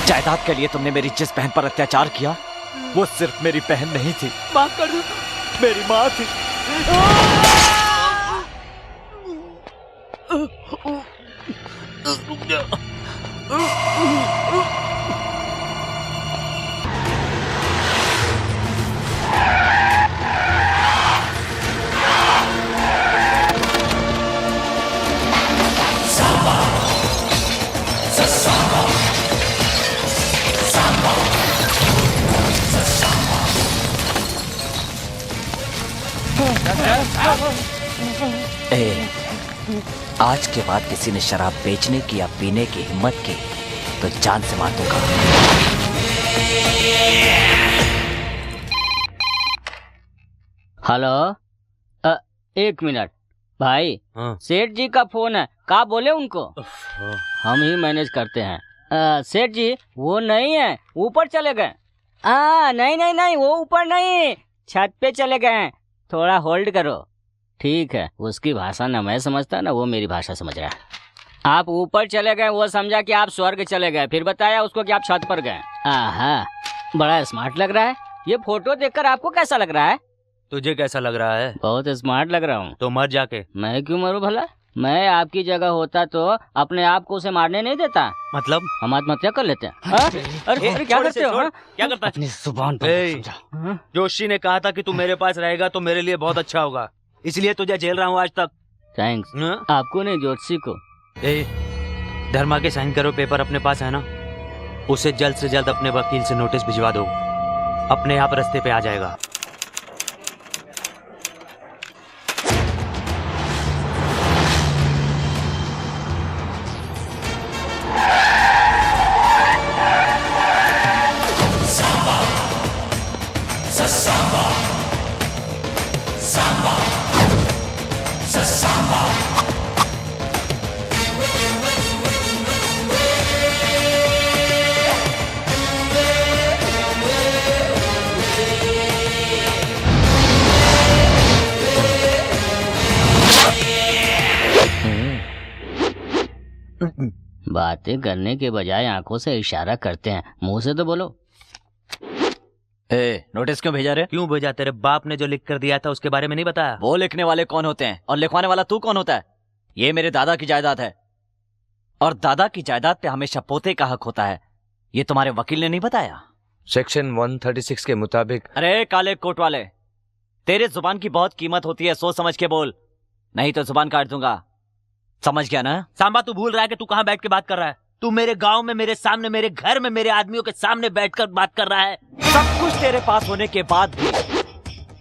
जायदाद के लिए तुमने मेरी जिस बहन पर अत्याचार किया, वो सिर्फ मेरी बहन नहीं थी, माफ कर दो, मेरी माँ थी। आज के बाद किसी ने शराब बेचने की या पीने की हिम्मत की तो जान से मार दूंगा। हेलो, एक मिनट भाई, सेठ जी का फोन है, का बोले उनको? हम ही मैनेज करते हैं। सेठ जी वो नहीं है, ऊपर चले गए। नहीं नहीं नहीं, वो ऊपर नहीं, छत पे चले गए हैं, थोड़ा होल्ड करो। ठीक है, उसकी भाषा ना मैं समझता ना वो मेरी भाषा समझ रहा है। आप ऊपर चले गए, वो समझा कि आप स्वर्ग चले गए, फिर बताया उसको कि आप छत पर गए। आहा, बड़ा स्मार्ट लग रहा है। ये फोटो देखकर आपको कैसा लग रहा है? तुझे कैसा लग रहा है? बहुत स्मार्ट लग रहा हूँ। तो मर जाके। मैं क्यों मरूं भला? मैं आपकी जगह होता तो अपने आप को उसे मारने नहीं देता। मतलब हम आत्महत्या कर लेते हैं। अरे क्या करते हो? क्या करता है? अपनी जुबान पर समझा। जोशी ने कहा था कि तू मेरे पास रहेगा तो मेरे लिए बहुत अच्छा होगा, इसलिए तुझे झेल रहा हूँ आज तक। थैंक्स। आपको नहीं, जोशी को। धर्मा के साइन करो पेपर अपने पास है ना, उसे जल्द से जल्द अपने वकील से नोटिस भिजवा दो, अपने आप रास्ते पे आ जाएगा। बातें करने के बजाय आंखों से इशारा करते हैं, मुंह से तो बोलो। नोटिस क्यों भेजा रे? क्यों भेजा? तेरे बाप ने जो लिख कर दिया था उसके बारे में नहीं बताया? वो लिखने वाले कौन होते हैं और लिखवाने वाला तू कौन होता है? ये मेरे दादा की जायदाद है और दादा की जायदाद पे हमेशा पोते का हक होता है। ये तुम्हारे वकील ने नहीं बताया? सेक्शन 136 के मुताबिक। अरे काले कोट वाले, तेरे जुबान की बहुत कीमत होती है, सोच समझ के बोल, नहीं तो जुबान काट दूंगा। समझ गया ना? सांबा, तू भूल रहा है कि तू कहाँ बैठ के बात कर रहा है? तू मेरे गांव में, मेरे सामने, मेरे घर में, मेरे आदमियों के सामने बैठकर बात कर रहा है। सब कुछ तेरे पास होने के बाद भी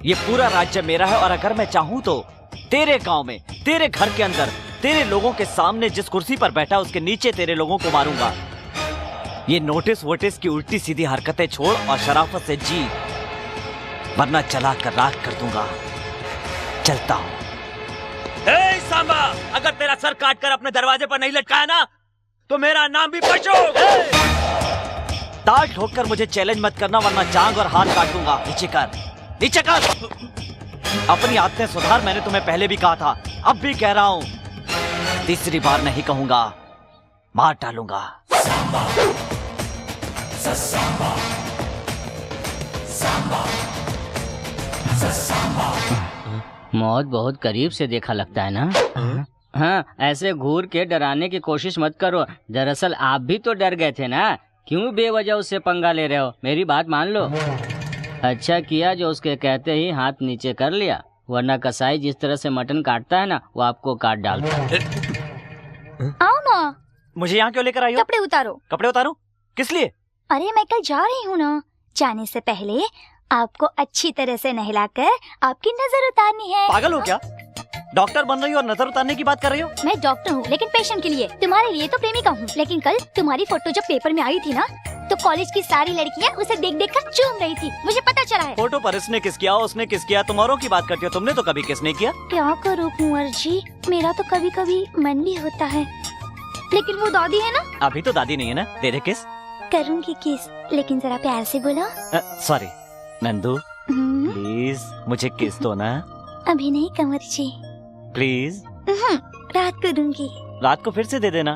ये पूरा राज्य मेरा है, और अगर मैं चाहूं तो तेरे गांव में, तेरे घर के अंदर, तेरे लोगों के सामने जिस कुर्सी पर बैठा उसके नीचे तेरे लोगों को मारूंगा। ये नोटिस वोटिस की उल्टी सीधी हरकतें छोड़ और शराफत से जी, वरना चला कर राख कर दूंगा। चलता हूं। सांबा, अगर तेरा सर काट कर अपने दरवाजे पर नहीं लटकाया ना तो मेरा नाम भी पशु। ताल ठोक कर मुझे चैलेंज मत करना, वरना जांग और हाथ काट दूंगा। नीचे कर, नीचे कर। अपनी आदतें सुधार, मैंने तुम्हें पहले भी कहा था, अब भी कह रहा हूं, तीसरी बार नहीं कहूंगा, मार डालूंगा। सांबा, सांबा, सांबा, सांबा। मौत बहुत करीब से देखा लगता है ना? हाँ, ऐसे घूर के डराने की कोशिश मत करो। दरअसल आप भी तो डर गए थे ना, क्यों बेवजह उससे पंगा ले रहे हो? मेरी बात मान लो। अच्छा किया जो उसके कहते ही हाथ नीचे कर लिया, वरना कसाई जिस तरह से मटन काटता है ना, वो आपको काट डालता है। आओ ना। मुझे यहाँ क्यों लेकर आई हो? कपड़े उतारो। कपड़े उतारूं? किस लिए? अरे मैं कल जा रही हूँ ना, जाने से पहले आपको अच्छी तरह से नहलाकर आपकी नजर उतारनी है। पागल हो क्या? डॉक्टर बन रही हो और नजर उतारने की बात कर रही हो? मैं डॉक्टर हूँ लेकिन पेशेंट के लिए, तुम्हारे लिए तो प्रेमिका हूँ। लेकिन कल तुम्हारी फोटो जब पेपर में आई थी ना, तो कॉलेज की सारी लड़कियाँ उसे देख देख कर चूम रही थी, मुझे पता चला है। फोटो पर इसने किस किया, उसने किस किया, तुम औरों की बात करती हो, तुमने तो कभी किस नहीं किया। क्या करूँ कुंवर जी, मेरा तो कभी कभी मन भी होता है, लेकिन वो दादी है ना। अभी तो दादी नहीं है ना, दे दे किस। करूँगी किस, लेकिन जरा प्यार से बोलो। सॉरी नंदू, प्लीज मुझे किस दो ना। अभी नहीं कंवर जी, प्लीज। रात को दूंगी। रात को फिर से दे देना,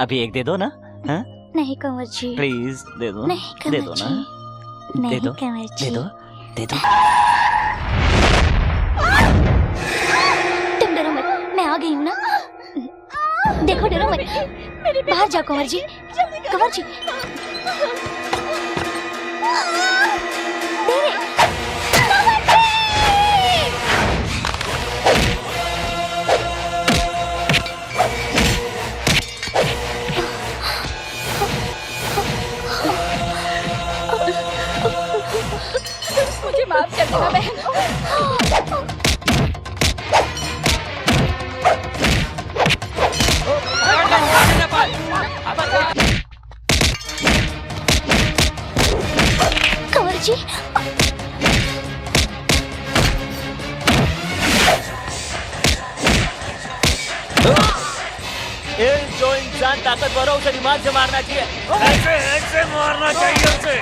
अभी एक दे दो ना। हाँ? नहीं कंवर जी, प्लीज दे दो। नहीं दे दो ना, नहीं दे दो, कंवर जी, दे दो, दे दो। तुम डरो मत, मैं आ गई हूँ ना। देखो डरो मत, बाहर जाओ कंवर जी, कंवर जी। मुझे माफ कर देना बहन। कंवर जी, इंसान ताकतवर हो उसे दिमाग से मारना चाहिए। ऐसे मारना चाहिए उसे।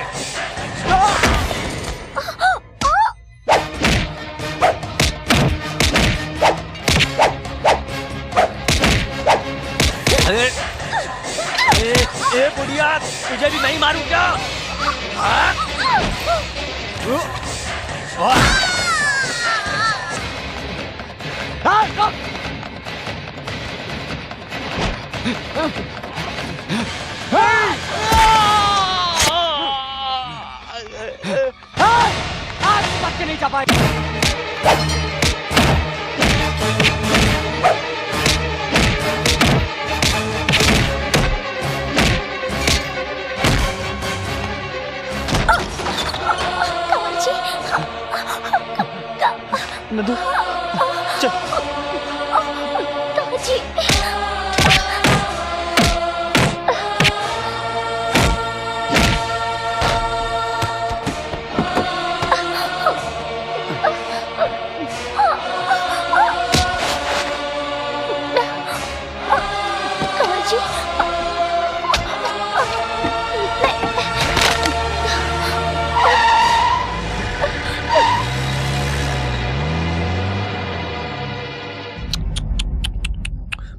ए बुढ़िया, तुझे भी नहीं मारूं क्या? आज नहीं जा पाएगी। नंदू चल। काजी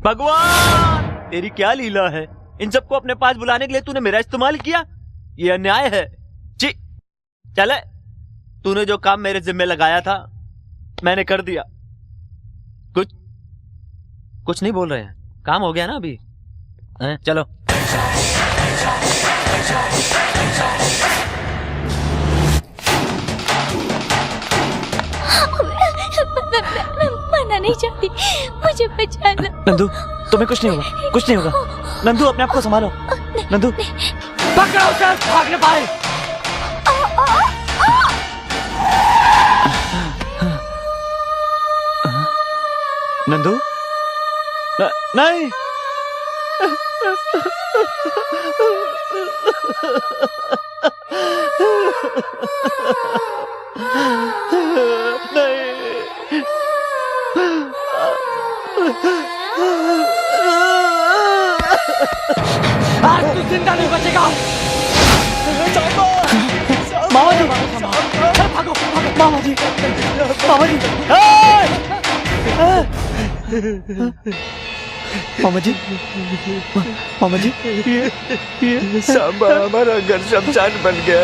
भगवान, तेरी क्या लीला है? इन सबको अपने पास बुलाने के लिए तूने मेरा इस्तेमाल किया। ये अन्याय है। ची चले, तूने जो काम मेरे जिम्मे लगाया था मैंने कर दिया। कुछ नहीं बोल रहे हैं, काम हो गया ना अभी। चलो। मरना नहीं चाहती, मुझे बचा लो। नंदू, तुम्हें कुछ नहीं होगा, कुछ नहीं होगा। नंदू, अपने आप को संभालो। नंदू, पकड़ो उसे, भाग न पाए। नंदू, नहीं। आज तू जिंदा नहीं बचेगा। मामा जी, भागो, मामा जी, मामा जी, मामा जी, मामा जी, ये सांबा हमारा घर शमशान बन गया।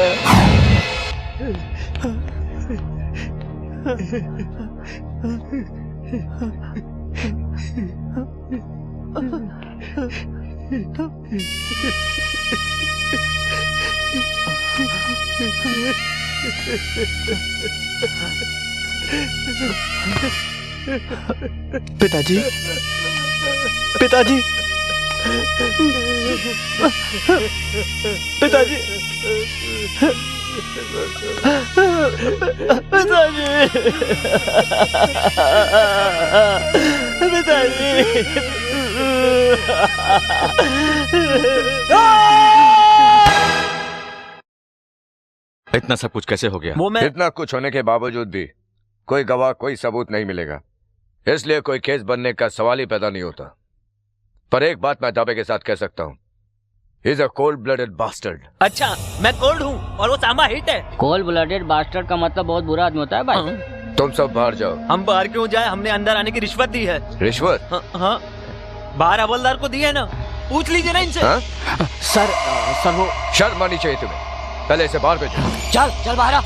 पिताजी, पिताजी, पिताजी, इतना सब कुछ कैसे हो गया? इतना कुछ होने के बावजूद भी कोई गवाह, कोई सबूत नहीं मिलेगा, इसलिए कोई केस बनने का सवाल ही पैदा नहीं होता। पर एक बात मैं दावे के साथ कह सकता हूँ, he is a cold-blooded bastard। अच्छा, मैं कोल्ड हूँ और वो सांबा हिट है। कोल्ड ब्लडेड बास्टर्ड का मतलब बहुत बुरा आदमी होता है भाई। तुम सब बाहर जाओ। हम बाहर क्यों जाए? हमने अंदर आने की रिश्वत दी है। रिश्वत? हाँ, बाहर हवलदार को दी है ना, पूछ लीजिए ना इनसे। सर वो शर्म आनी चाहिए तुम्हें, पहले इसे बाहर भेजो। चल बाहर आ।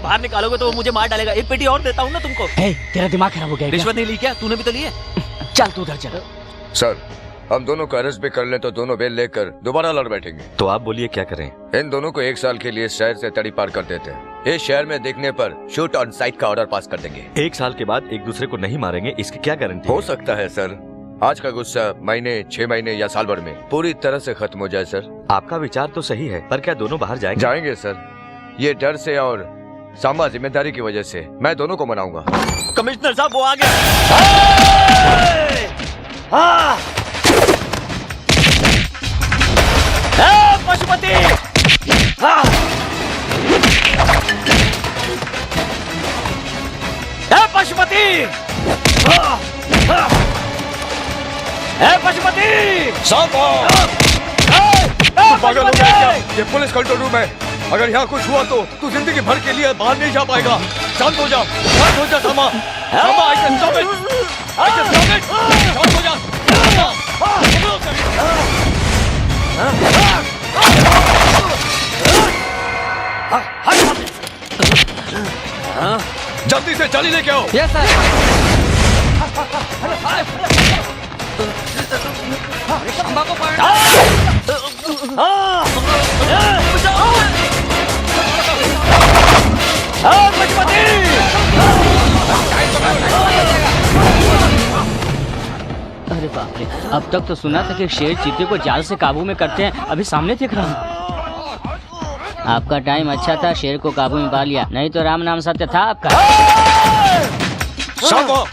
बाहर निकालोगे तो वो मुझे मार डालेगा। एक पेटी और देता हूँ ना तुमको। तेरा दिमाग खराब हो गया। रिश्वत नहीं ली क्या? तूने भी तो ली है। चल तू उधर चल। सर, हम दोनों को अरेस्ट भी कर लें तो दोनों बेल लेकर दोबारा लड़ बैठेंगे। तो आप बोलिए क्या करें? इन दोनों को 1 साल के लिए शहर से तड़ी पार कर देते हैं। इस शहर में देखने पर शूट ऑन साइट का ऑर्डर पास कर देंगे। 1 साल के बाद एक दूसरे को नहीं मारेंगे, इसकी क्या गारंटी? हो सकता है सर, आज का गुस्सा महीने, 6 महीने या साल भर में पूरी तरह से खत्म हो जाए। सर, आपका विचार तो सही है, पर क्या दोनों बाहर जाएंगे? जाएंगे सर, ये डर से और सांबा जिम्मेदारी की वजह से। मैं दोनों को मनाऊंगा। कमिश्नर साहब, वो आ गया। पशुपति, पशुपति, पशुपति! सांबा! तू पागल हो गया क्या? ये पुलिस कंट्रोल रूम है। अगर यहाँ कुछ हुआ तो तू जिंदगी भर के लिए बाहर नहीं जा पाएगा। शांत हो जा, शांत हो जा Samba. Samba, I can stop it. I can stop it. शांत हो जा। जल्दी से चाली लेके आओ। Yes sir. सांबा को अरे बाप रे, अब तक तो सुना था कि शेर चीते को जाल से काबू में करते हैं, अभी सामने देख रहा हूँ। आपका टाइम अच्छा था, शेर को काबू में पा लिया, नहीं तो राम नाम सत्य था आपका। Samba!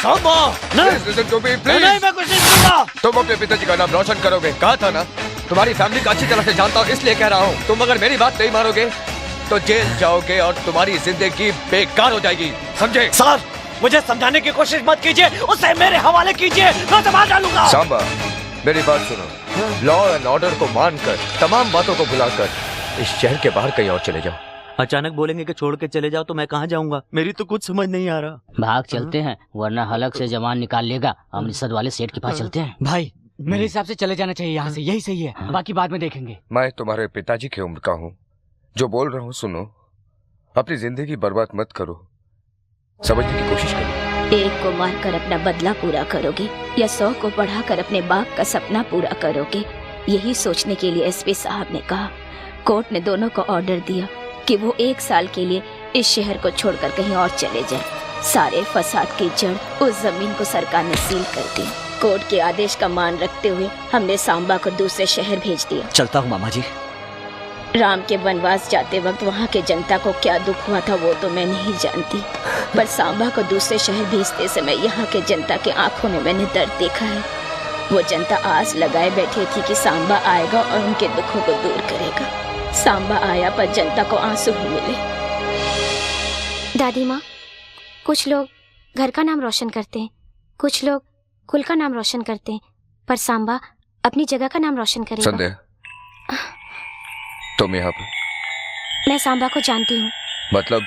Samba! Listen to me, please. नहीं, मैं कुछ नहीं सुनूंगा। तुम अपने पिताजी का नाम रोशन करोगे, कहा था ना। तुम्हारी फैमिली को अच्छी तरह से जानता हूँ, इसलिए कह रहा हूँ। तुम अगर मेरी बात नहीं मानोगे तो जेल जाओगे और तुम्हारी जिंदगी बेकार हो जाएगी, समझे? सर, मुझे समझाने की कोशिश मत कीजिए, उसे मेरे हवाले कीजिए, मैं उसे मार डालूंगा। सांबा, मेरी बात सुनो। लॉ एंड ऑर्डर को मानकर, तमाम बातों को भुलाकर इस शहर के बाहर कहीं और चले जाओ। अचानक बोलेंगे कि छोड़ के चले जाओ तो मैं कहाँ जाऊंगा? मेरी तो कुछ समझ नहीं आ रहा। भाग चलते हैं, वरना हलक से जवान निकाल लेगा। अमृतसर वाले सेठ के पास चलते हैं। भाई, मेरे हिसाब से चले जाना चाहिए यहाँ से, यही सही है, बाकी बाद में देखेंगे। मैं तुम्हारे पिताजी की उम्र का हूँ, जो बोल रहा हूँ सुनो। अपनी जिंदगी बर्बाद मत करो, समझने की कोशिश करो। एक को मारकर अपना बदला पूरा करोगे या 100 को बढ़ाकर अपने बाप का सपना पूरा करोगे, यही सोचने के लिए एसपी साहब ने कहा। कोर्ट ने दोनों को ऑर्डर दिया कि वो 1 साल के लिए इस शहर को छोड़कर कहीं और चले जाएं। सारे फसाद की जड़ उस जमीन को सरकार ने सील कर दी। कोर्ट के आदेश का मान रखते हुए हमने सांबा को दूसरे शहर भेज दिया। चलता हूँ मामा जी। राम के वनवास जाते वक्त वहाँ के जनता को क्या दुख हुआ था वो तो मैं नहीं जानती, पर सांबा को दूसरे शहर भेजते समय यहाँ के जनता के आंखों में मैंने दर्द देखा है। वो जनता आस लगाए बैठी थी कि सांबा आएगा और उनके दुखों को दूर करेगा। सांबा आया पर जनता को आंसू ही मिले। दादी माँ, कुछ लोग घर का नाम रोशन करते हैं, कुछ लोग कुल का नाम रोशन करते हैं, पर सांबा अपनी जगह का नाम रोशन करेगा। संध्या, तुम यहाँ पर? मैं सांबा को जानती हूँ। मतलब?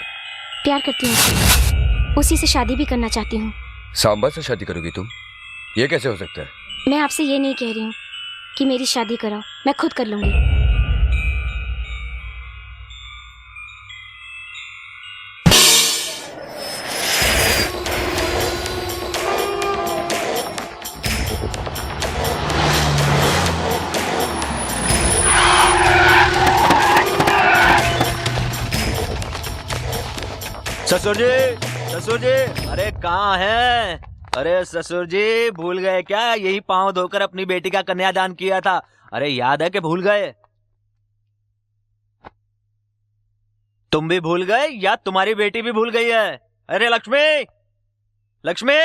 प्यार करती हूँ, उसी से शादी भी करना चाहती हूँ। सांबा से शादी करोगी तुम? ये कैसे हो सकता है? मैं आपसे ये नहीं कह रही हूँ कि मेरी शादी कराओ, मैं खुद कर लूंगी। ससुर जी, ससुर जी, अरे कहाँ हैं? अरे ससुर जी, भूल गए क्या? यही पांव धोकर अपनी बेटी का कन्यादान किया था। अरे याद है कि भूल गए? तुम भी भूल गए या तुम्हारी बेटी भी भूल गई है? अरे लक्ष्मी, लक्ष्मी,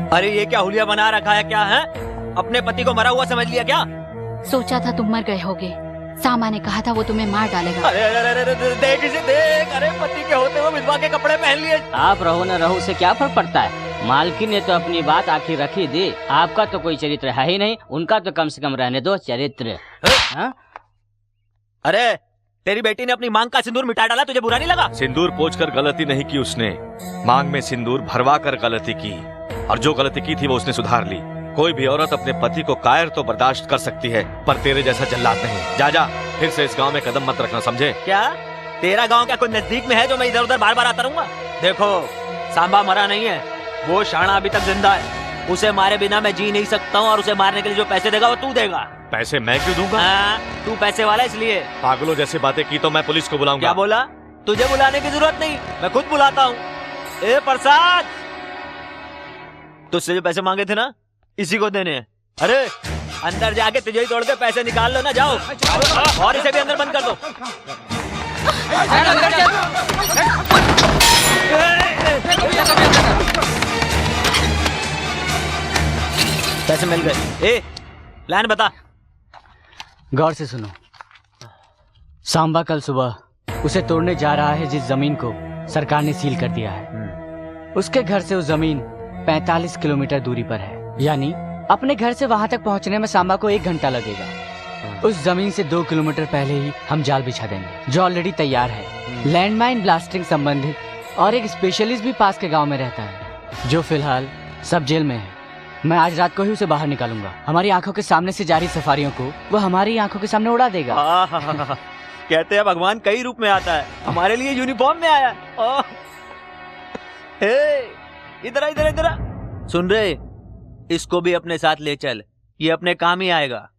अरे ये क्या हुलिया बना रखा है? क्या है? अपने पति को मरा हुआ समझ लिया क्या? सोचा था तुम मर गए होगे, सामा ने कहा था वो तुम्हें मार डालेगा। अरे अरे अरे अरे, देख इसे देख, अरे पति के होते हुए विधवा के कपड़े पहन लिए। आप रहो न रहो से क्या फर्क पड़ता है? मालकिन ने तो अपनी बात आखिर रखी दी। आपका तो कोई चरित्र है ही नहीं, उनका तो कम से कम रहने दो चरित्र। अरे तेरी बेटी ने अपनी मांग का सिंदूर मिटा डाला, तुझे बुरा नहीं लगा? सिंदूर पोंछकर गलती नहीं की उसने, मांग में सिंदूर भरवा कर गलती की, और जो गलती की थी वो उसने सुधार ली। कोई भी औरत अपने पति को कायर तो बर्दाश्त कर सकती है, पर तेरे जैसा जल्लाद नहीं। जा जा, फिर से इस गांव में कदम मत रखना, समझे? क्या तेरा गांव क्या कोई नजदीक में है जो मैं इधर उधर बार बार आता रहूंगा? देखो, सांबा मरा नहीं है, वो शाणा अभी तक जिंदा है। उसे मारे बिना मैं जी नहीं सकता हूँ, और उसे मारने के लिए जो पैसे देगा वो तू देगा। पैसे मैं क्यों दूंगा? तू पैसे वाला इसलिए। पागलों जैसे बातें की तो मैं पुलिस को बुलाऊंगा। क्या बोला? तुझे बुलाने की जरूरत नहीं, मैं खुद बुलाता हूँ। ए प्रसाद, तुझसे जो पैसे मांगे थे ना, इसी को देने हैं। अरे अंदर जाके तुझे ही तोड़ के पैसे निकाल लो ना, जाओ। और इसे भी अंदर बंद कर दो। पैसे मिल गए। ए प्लान बता। गौर से सुनो, सांबा कल सुबह उसे तोड़ने जा रहा है जिस जमीन को सरकार ने सील कर दिया है। उसके घर से वो जमीन 45 किलोमीटर दूरी पर है, यानी अपने घर से वहाँ तक पहुँचने में सांबा को 1 घंटा लगेगा। उस जमीन से 2 किलोमीटर पहले ही हम जाल बिछा देंगे, जो ऑलरेडी तैयार है। लैंडमाइन ब्लास्टिंग संबंधित और एक स्पेशलिस्ट भी पास के गांव में रहता है, जो फिलहाल सब जेल में है। मैं आज रात को ही उसे बाहर निकालूंगा। हमारी आंखों के सामने से जारी सफारियों को वो हमारी आंखों के सामने उड़ा देगा। कहते हैं भगवान कई रूप में आता है, हमारे लिए यूनिफॉर्म में आया है। इधर इधर इधर सुन रहे, इसको भी अपने साथ ले चल, ये अपने काम ही आएगा।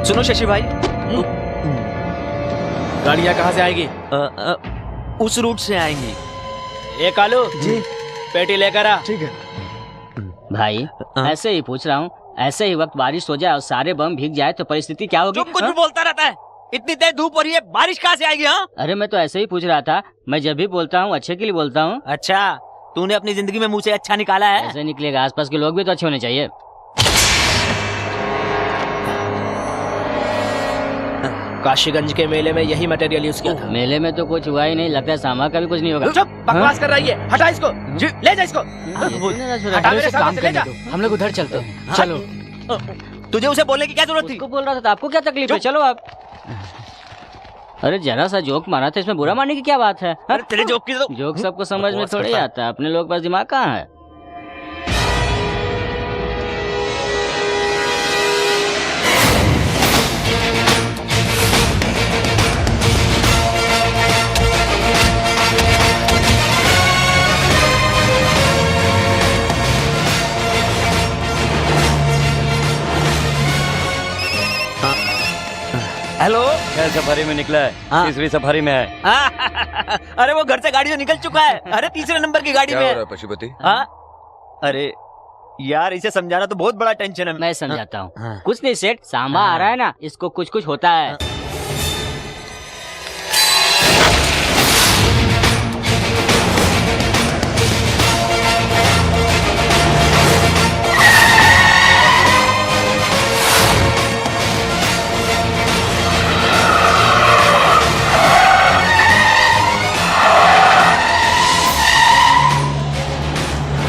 सुनो शशि भाई, गाड़ियाँ कहाँ से आएगी? उस रूट से आएंगी। ये कालू जी, पेटी लेकर आ। ठीक है भाई, ऐसे ही पूछ रहा हूँ, ऐसे ही वक्त बारिश हो जाए और सारे बम भीग जाए तो परिस्थिति क्या होगी? कुछ भी बोलता रहता है, इतनी तेज धूप हो रही है, बारिश कहाँ से आएगी? हाँ, अरे मैं तो ऐसे ही पूछ रहा था, मैं जब भी बोलता हूँ अच्छे के लिए बोलता हूँ। अच्छा, तूने अपनी जिंदगी में मुँह से अच्छा निकाला है? ऐसे निकलेगा, आसपास के लोग भी तो अच्छे होने चाहिए। काशीगंज के मेले में यही मटेरियल यूज किया था। मेले में तो कुछ हुआ ही नहीं, लगता है सांबा का भी कुछ नहीं होगा। चुप, बकवास कर रही है, हटा इसको, ले जा इसको। हटा मेरे सामने से, ले जा। हम लोग उधर चलते हैं, चलो। तुझे उसे बोलने की क्या जरूरत थी? उसको बोल रहा था, आपको क्या तकलीफ है? चलो आप। अरे जरा सा जोक मारा था, इसमें बुरा मानने की क्या बात है? अरे तेरे जोक की तो जोक सबको समझ में थोड़ी आता है, अपने लोग पास दिमाग कहाँ है? हेलो, क्या सफारी में निकला है? तीसरी सफारी में है। अरे वो घर से गाड़ी से निकल चुका है। अरे तीसरे नंबर की गाड़ी में है। पशुपति? अरे यार, इसे समझाना तो बहुत बड़ा टेंशन है। मैं समझाता हूँ। कुछ नहीं सेठ, सांबा आ रहा है ना, इसको कुछ कुछ होता है।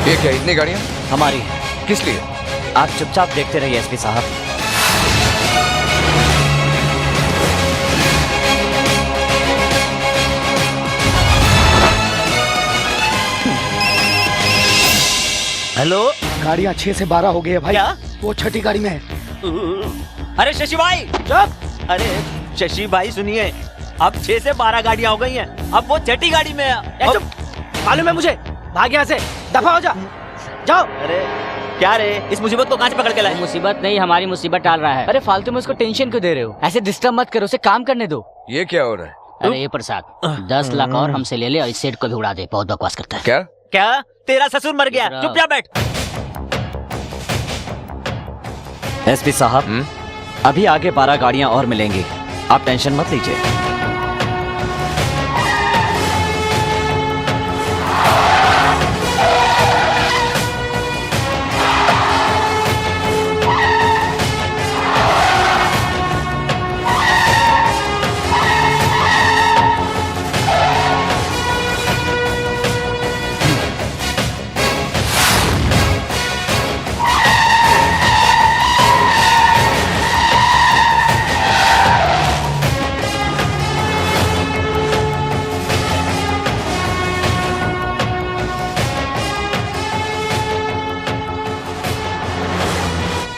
ये क्या, इतनी गाड़ियाँ? हमारी। किस लिए? आप चुपचाप देखते रहिए एसपी साहब। हेलो, गाड़ियाँ 6 से 12 हो गई है भाई। क्या? वो छठी गाड़ी में है। अरे शशि भाई चुप। अरे शशि भाई सुनिए, अब 6 से 12 गाड़ियाँ हो गई हैं, अब वो छठी गाड़ी में है। मालूम है मुझे, भाग यहाँ से, दफा हो जा, जाओ। अरे क्या रे, इस मुसीबत को कहाँ से पकड़ के लाए? मुसीबत नहीं, हमारी मुसीबत टाल रहा है। अरे फालतू में उसको टेंशन क्यों दे रहे हो? ऐसे डिस्टर्ब मत करो, उसे काम करने दो। ये क्या हो रहा है? अरे ये प्रसाद 10 लाख और हमसे ले ले और इस सेठ को भी उड़ा दे, बहुत बकवास करता है। क्या क्या? तेरा ससुर मर गया, चुपचाप बैठ। एसपी साहब, अभी आगे 12 गाड़ियां और मिलेंगी, आप टेंशन मत लीजिए।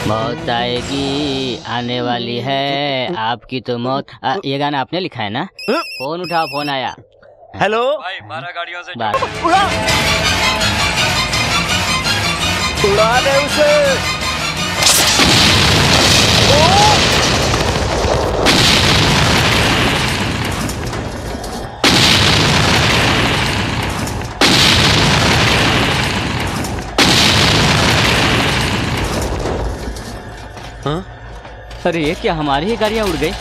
मौत आएगी, आने वाली है आपकी तो मौत। ये गाना आपने लिखा है ना? फोन उठाओ, फोन आया। हेलो भाई, 12 गाड़ियों से उड़ा दे उसे। अरे ये क्या, हमारी ही गाड़ियाँ उड़ गई?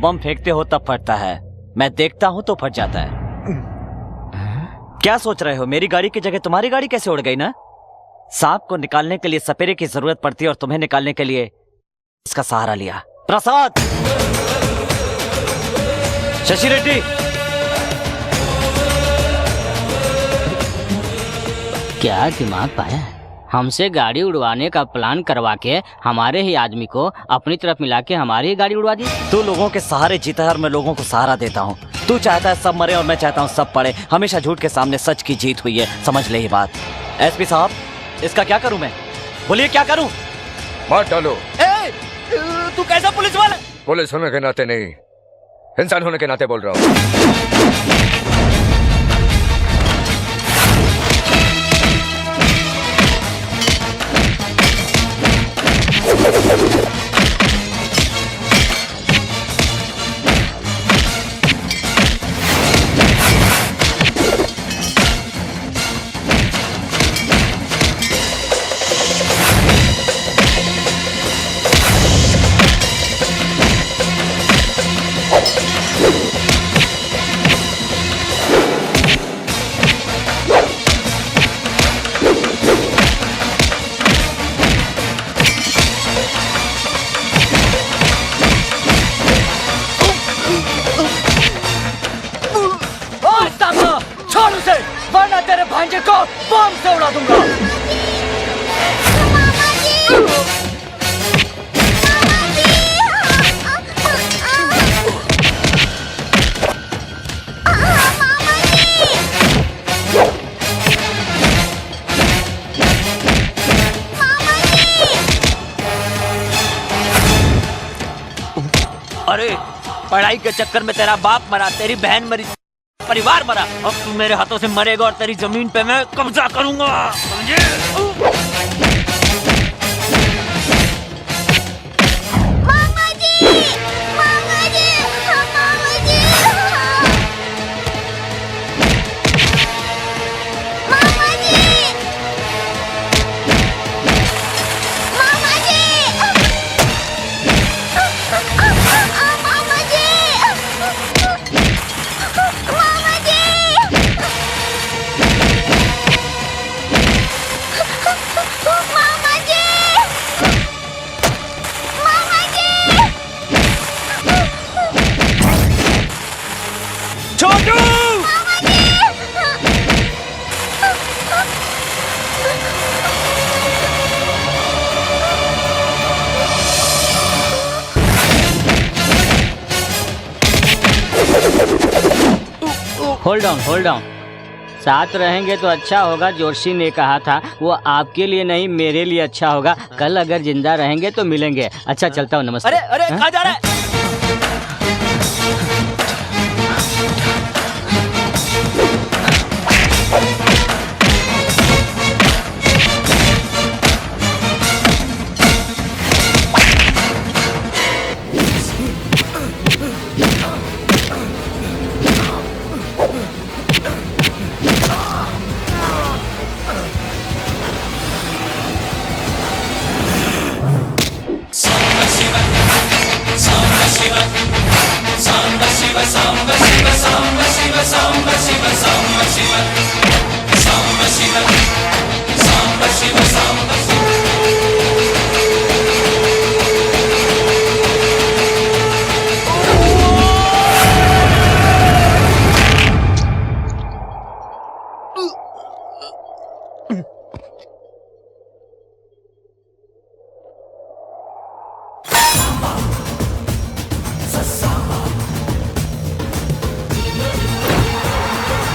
जब बम फेंकते हो तब फटता है, मैं देखता हूँ तो फट जाता है। क्या सोच रहे हो, मेरी गाड़ी की जगह तुम्हारी गाड़ी कैसे उड़ गई ना? सांप को निकालने के लिए सपेरे की जरूरत पड़ती है और तुम्हें निकालने के लिए इसका सहारा लिया। प्रसाद, शशि रेड्डी, क्या दिमाग पाया है? हमसे गाड़ी उड़वाने का प्लान करवा के हमारे ही आदमी को अपनी तरफ मिला के हमारी ही गाड़ी उड़वा दी। तू लोगों के सहारे जीता है और मैं लोगों को सहारा देता हूँ। तू चाहता है सब मरे और मैं चाहता हूँ सब पड़े। हमेशा झूठ के सामने सच की जीत हुई है, समझ ले ये बात। एसपी साहब, इसका क्या करूँ मैं? बोलिए क्या करूँ? मार डालो। तू कैसा पुलिस वाला? पुलिस होने के नाते नहीं, इंसान होने के नाते बोल रहा हूँ। छोड़ उसे, वरना तेरे भांजे को बम से उड़ा दूंगा। अरे पढ़ाई के चक्कर में तेरा बाप मरा, तेरी बहन मरी, परिवार मरा। अब तू मेरे हाथों से मरेगा और तेरी जमीन पे मैं कब्जा करूंगा, समझे? मामा जी, मामा जी, मामा जी, मामा जी, मामा जी, होल्ड ऑन। साथ रहेंगे तो अच्छा होगा। जोशी ने कहा था वो आपके लिए नहीं मेरे लिए अच्छा होगा। कल अगर जिंदा रहेंगे तो मिलेंगे। अच्छा चलता हूँ, नमस्ते। अरे कहाँ जा रहा है? Samba Shiva, Samba Shiva, Samba Shiva, Samba Shiva, Samba